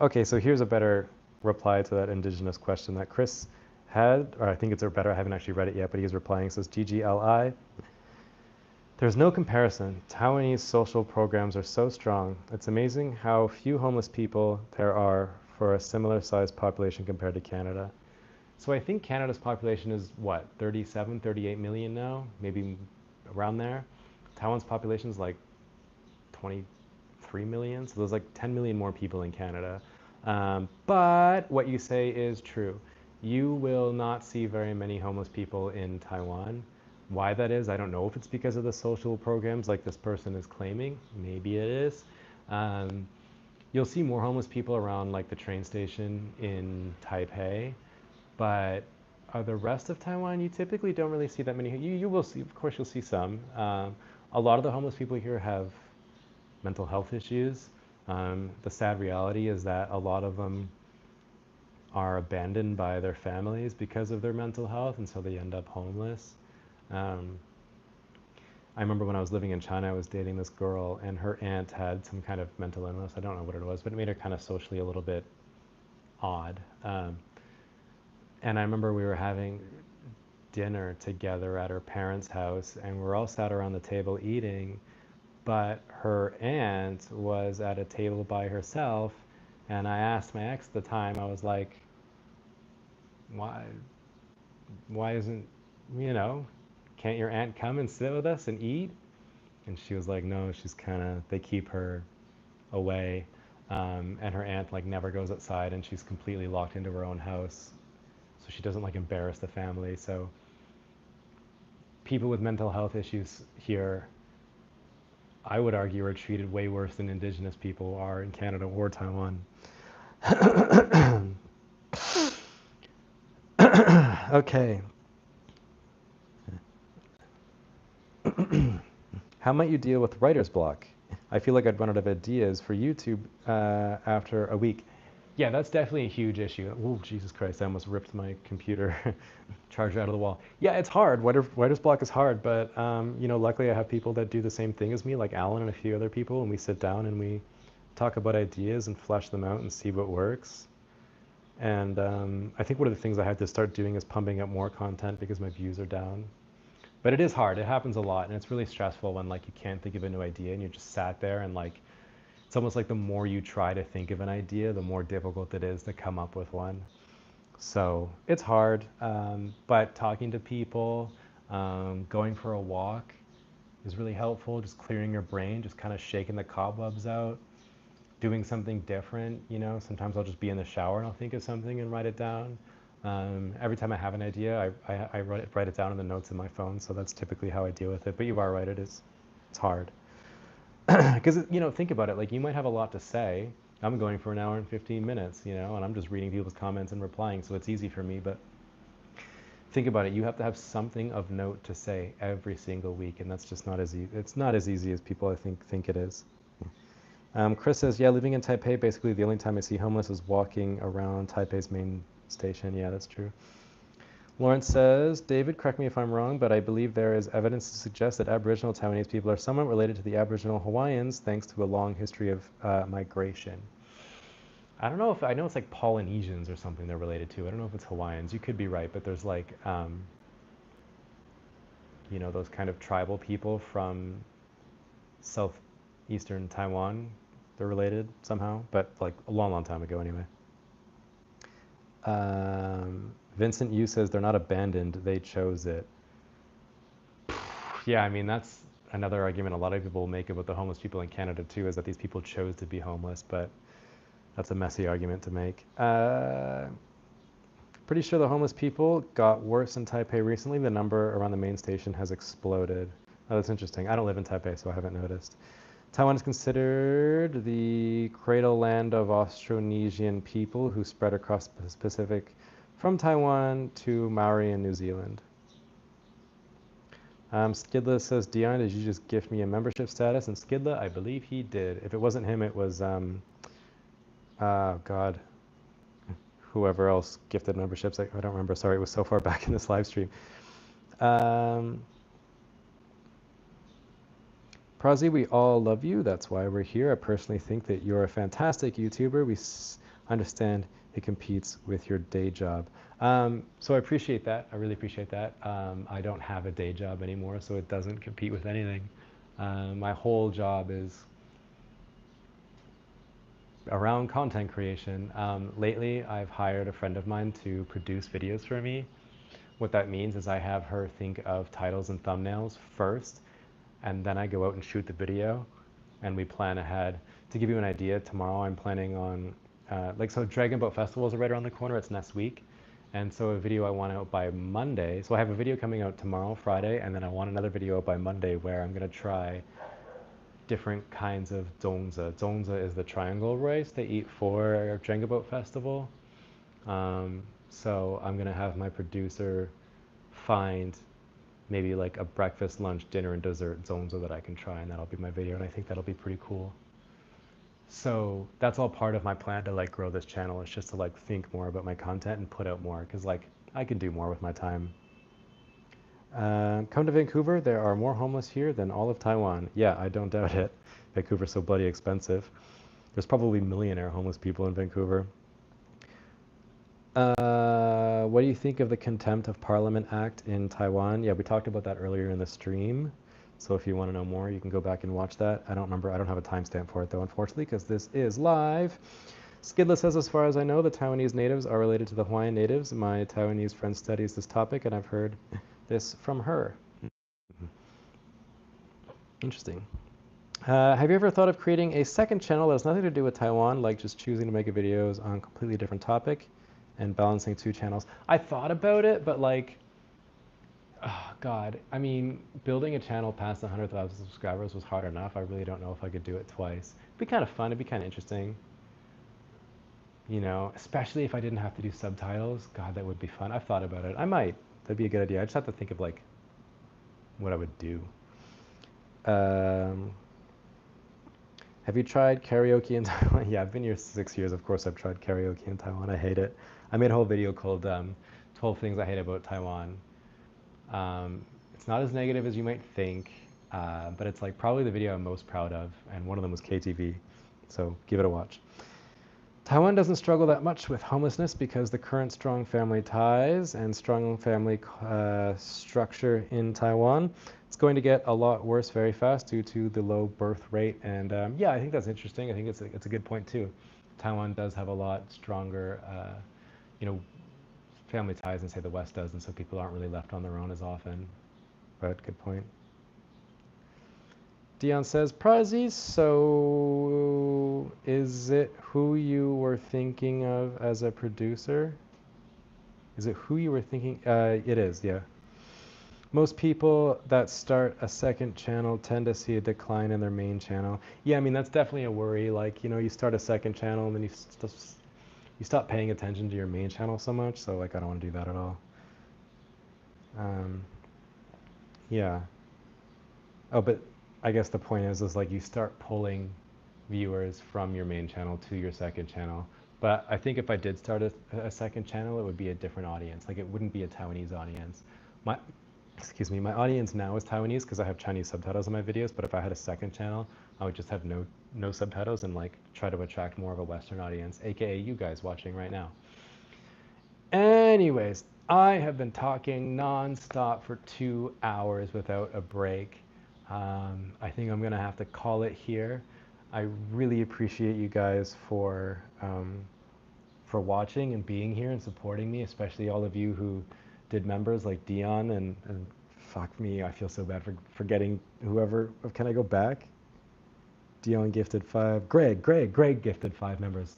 Okay, so here's a better reply to that indigenous question that Chris had, or I think it's a better, I haven't actually read it yet, but he's replying. It says, GGLI. There's no comparison. Taiwanese social programs are so strong. It's amazing how few homeless people there are for a similar sized population compared to Canada. So I think Canada's population is what, 37, 38 million now? Maybe around there. Taiwan's population is like 23 million. So there's like 10 million more people in Canada. But what you say is true. You will not see very many homeless people in Taiwan. Why that is, I don't know if it's because of the social programs like this person is claiming. Maybe it is. You'll see more homeless people around like the train station in Taipei, but the rest of Taiwan, you typically don't really see that many. You will see, of course, you'll see some. A lot of the homeless people here have mental health issues. The sad reality is that a lot of them are abandoned by their families because of their mental health, and so they end up homeless. I remember when I was living in China, I was dating this girl, and her aunt had some kind of mental illness. I don't know what it was, but it made her kind of socially a little bit odd. And I remember we were having dinner together at her parents' house, and we're all sat around the table eating, but her aunt was at a table by herself, and I asked my ex at the time, I was like, why isn't, you know, can't your aunt come and sit with us and eat? And she was like, no, they keep her away. And her aunt like never goes outside, and she's completely locked into her own house. So she doesn't like embarrass the family. So people with mental health issues here, I would argue, are treated way worse than Indigenous people are in Canada or Taiwan. Okay. How might you deal with writer's block? I feel like I'd run out of ideas for YouTube after a week. Yeah, that's definitely a huge issue. Oh, Jesus Christ, I almost ripped my computer charger out of the wall. Yeah, it's hard. Writer's block is hard, but you know, luckily I have people that do the same thing as me, like Alan and a few other people, and we sit down and we talk about ideas and flesh them out and see what works. And I think one of the things I had to start doing is pumping up more content because my views are down. But it is hard. It happens a lot, and it's really stressful when like you can't think of a new idea and you're just sat there and like it's almost like the more you try to think of an idea, the more difficult it is to come up with one. So it's hard, but talking to people, going for a walk is really helpful. Just clearing your brain, just kind of shaking the cobwebs out, doing something different. You know, sometimes I'll just be in the shower and I'll think of something and write it down. Every time I have an idea, I write it down in the notes in my phone. So that's typically how I deal with it. But you are right, it's hard. Because, you know, think about it, like you might have a lot to say. I'm going for an hour and 15 minutes, you know, and I'm just reading people's comments and replying, so it's easy for me. But think about it, you have to have something of note to say every single week, and that's just not as easy. It's not as easy as people I think it is. Chris says, yeah, living in Taipei, basically the only time I see homeless is walking around Taipei's main station. Yeah, that's true. Lawrence says, David, correct me if I'm wrong, but I believe there is evidence to suggest that Aboriginal Taiwanese people are somewhat related to the Aboriginal Hawaiians thanks to a long history of migration. I don't know if, I know it's like Polynesians or something they're related to. I don't know if it's Hawaiians. You could be right, but there's like, you know, those kind of tribal people from southeastern Taiwan. They're related somehow, but like a long, long time ago anyway. Vincent Yu says they're not abandoned, they chose it. Yeah, I mean, that's another argument a lot of people make about the homeless people in Canada too, is that these people chose to be homeless, but that's a messy argument to make. Pretty sure the homeless people got worse in Taipei recently. The number around the main station has exploded. Oh, that's interesting. I don't live in Taipei, so I haven't noticed. Taiwan is considered the cradle land of Austronesian people who spread across the Pacific from Taiwan to Maori and New Zealand. Skidla says, Dion, did you just gift me a membership status? And Skidla, I believe he did. If it wasn't him, it was, oh God, whoever else gifted memberships. I don't remember. Sorry, it was so far back in this live stream. Prazi, we all love you. That's why we're here. I personally think that you're a fantastic YouTuber. We understand it competes with your day job. So I appreciate that. I really appreciate that. I don't have a day job anymore, so it doesn't compete with anything. My whole job is around content creation. Lately, I've hired a friend of mine to produce videos for me. What that means is I have her think of titles and thumbnails first, and then I go out and shoot the video, and we plan ahead. To give you an idea, tomorrow I'm planning on, so Dragon Boat Festival is right around the corner, it's next week, and so a video I want out by Monday. So I have a video coming out tomorrow, Friday, and then I want another video out by Monday where I'm gonna try different kinds of zongzi. Zongzi is the triangle rice they eat for Dragon Boat Festival. So I'm gonna have my producer find maybe like a breakfast, lunch, dinner, and dessert zongzi that I can try, and that'll be my video, and I think that'll be pretty cool. So that's all part of my plan to like grow this channel. It's just to like think more about my content and put out more, because like I can do more with my time. Come to Vancouver, there are more homeless here than all of Taiwan. Yeah, I don't doubt it. Vancouver's so bloody expensive. There's probably millionaire homeless people in Vancouver. What do you think of the Contempt of Parliament Act in Taiwan? Yeah, we talked about that earlier in the stream. So if you want to know more, you can go back and watch that. I don't remember. I don't have a timestamp for it, though, unfortunately, because this is live. Skidla says, as far as I know, the Taiwanese natives are related to the Hawaiian natives. My Taiwanese friend studies this topic, and I've heard this from her. Interesting. Have you ever thought of creating a second channel that has nothing to do with Taiwan, like just choosing to make videos on a completely different topic and balancing two channels? I thought about it, but like, oh God, I mean, building a channel past 100,000 subscribers was hard enough. I really don't know if I could do it twice. It'd be kind of fun. It'd be kind of interesting. You know, especially if I didn't have to do subtitles. God, that would be fun. I've thought about it. I might. That'd be a good idea. I just have to think of like what I would do. Have you tried karaoke in Taiwan? Yeah, I've been here 6 years. Of course, I've tried karaoke in Taiwan. I hate it. I made a whole video called 12 Things I Hate About Taiwan. It's not as negative as you might think, but it's like probably the video I'm most proud of, and one of them was KTV. So give it a watch. Taiwan doesn't struggle that much with homelessness because the current strong family ties and strong family structure in Taiwan. It's going to get a lot worse very fast due to the low birth rate. And yeah, I think that's interesting. I think it's a good point too. Taiwan does have a lot stronger, you know, family ties than say the West does, and so people aren't really left on their own as often. But good point. Dion says, Prizes, so is it who you were thinking of as a producer? Is it who you were thinking? It is, yeah. Most people that start a second channel tend to see a decline in their main channel. Yeah, I mean, that's definitely a worry. Like, you know, you start a second channel and then you stop paying attention to your main channel so much. So, like, I don't want to do that at all. Yeah. Oh, but I guess the point is like you start pulling viewers from your main channel to your second channel. But I think if I did start a second channel, it would be a different audience. Like it wouldn't be a Taiwanese audience. My, excuse me, my audience now is Taiwanese because I have Chinese subtitles in my videos. But if I had a second channel, I would just have no subtitles and like try to attract more of a Western audience, aka you guys watching right now. Anyways, I have been talking nonstop for 2 hours without a break. I think I'm gonna have to call it here. I really appreciate you guys for watching and being here and supporting me, especially all of you who did members like Dion and fuck me, I feel so bad for forgetting whoever. Can I go back? Dion gifted 5. Greg gifted 5 members.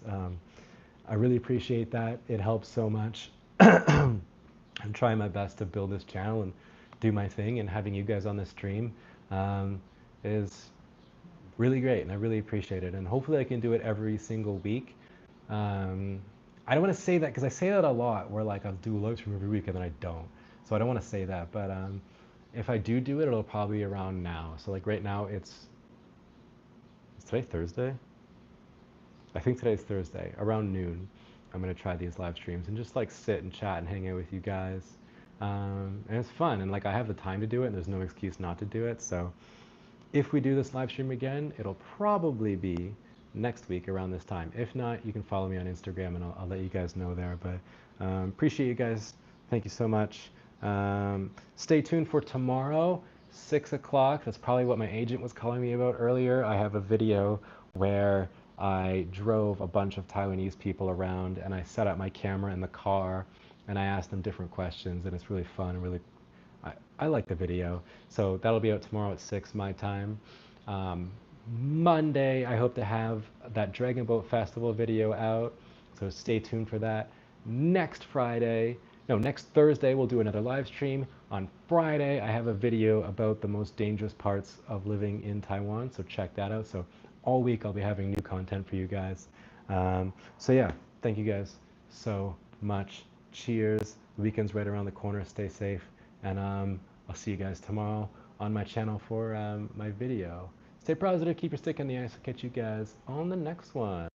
I really appreciate that. It helps so much. I'm trying my best to build this channel and do my thing, and having you guys on the stream is really great, and I really appreciate it. And hopefully I can do it every single week. I don't want to say that because I say that a lot, where like I'll do a live stream every week and then I don't. So I don't want to say that, but if I do it, it'll probably be around now. So like right now is today Thursday? I think today's Thursday, around noon. I'm gonna try these live streams and just like sit and chat and hang out with you guys. And it's fun, and like I have the time to do it, and there's no excuse not to do it. So if we do this live stream again, it'll probably be next week around this time. If not, you can follow me on Instagram, and I'll let you guys know there. But appreciate you guys. Thank you so much. Stay tuned for tomorrow, 6 o'clock. That's probably what my agent was calling me about earlier. I have a video where I drove a bunch of Taiwanese people around, and I set up my camera in the car, and I asked them different questions, and it's really fun and really, I like the video. So that'll be out tomorrow at 6 my time. Monday, I hope to have that Dragon Boat Festival video out, so stay tuned for that. Next Thursday, we'll do another live stream. On Friday, I have a video about the most dangerous parts of living in Taiwan, so check that out. So all week, I'll be having new content for you guys. So yeah, thank you guys so much. Cheers. The weekend's right around the corner. Stay safe. And I'll see you guys tomorrow on my channel for my video. Stay positive, keep your stick in the ice. I'll catch you guys on the next one.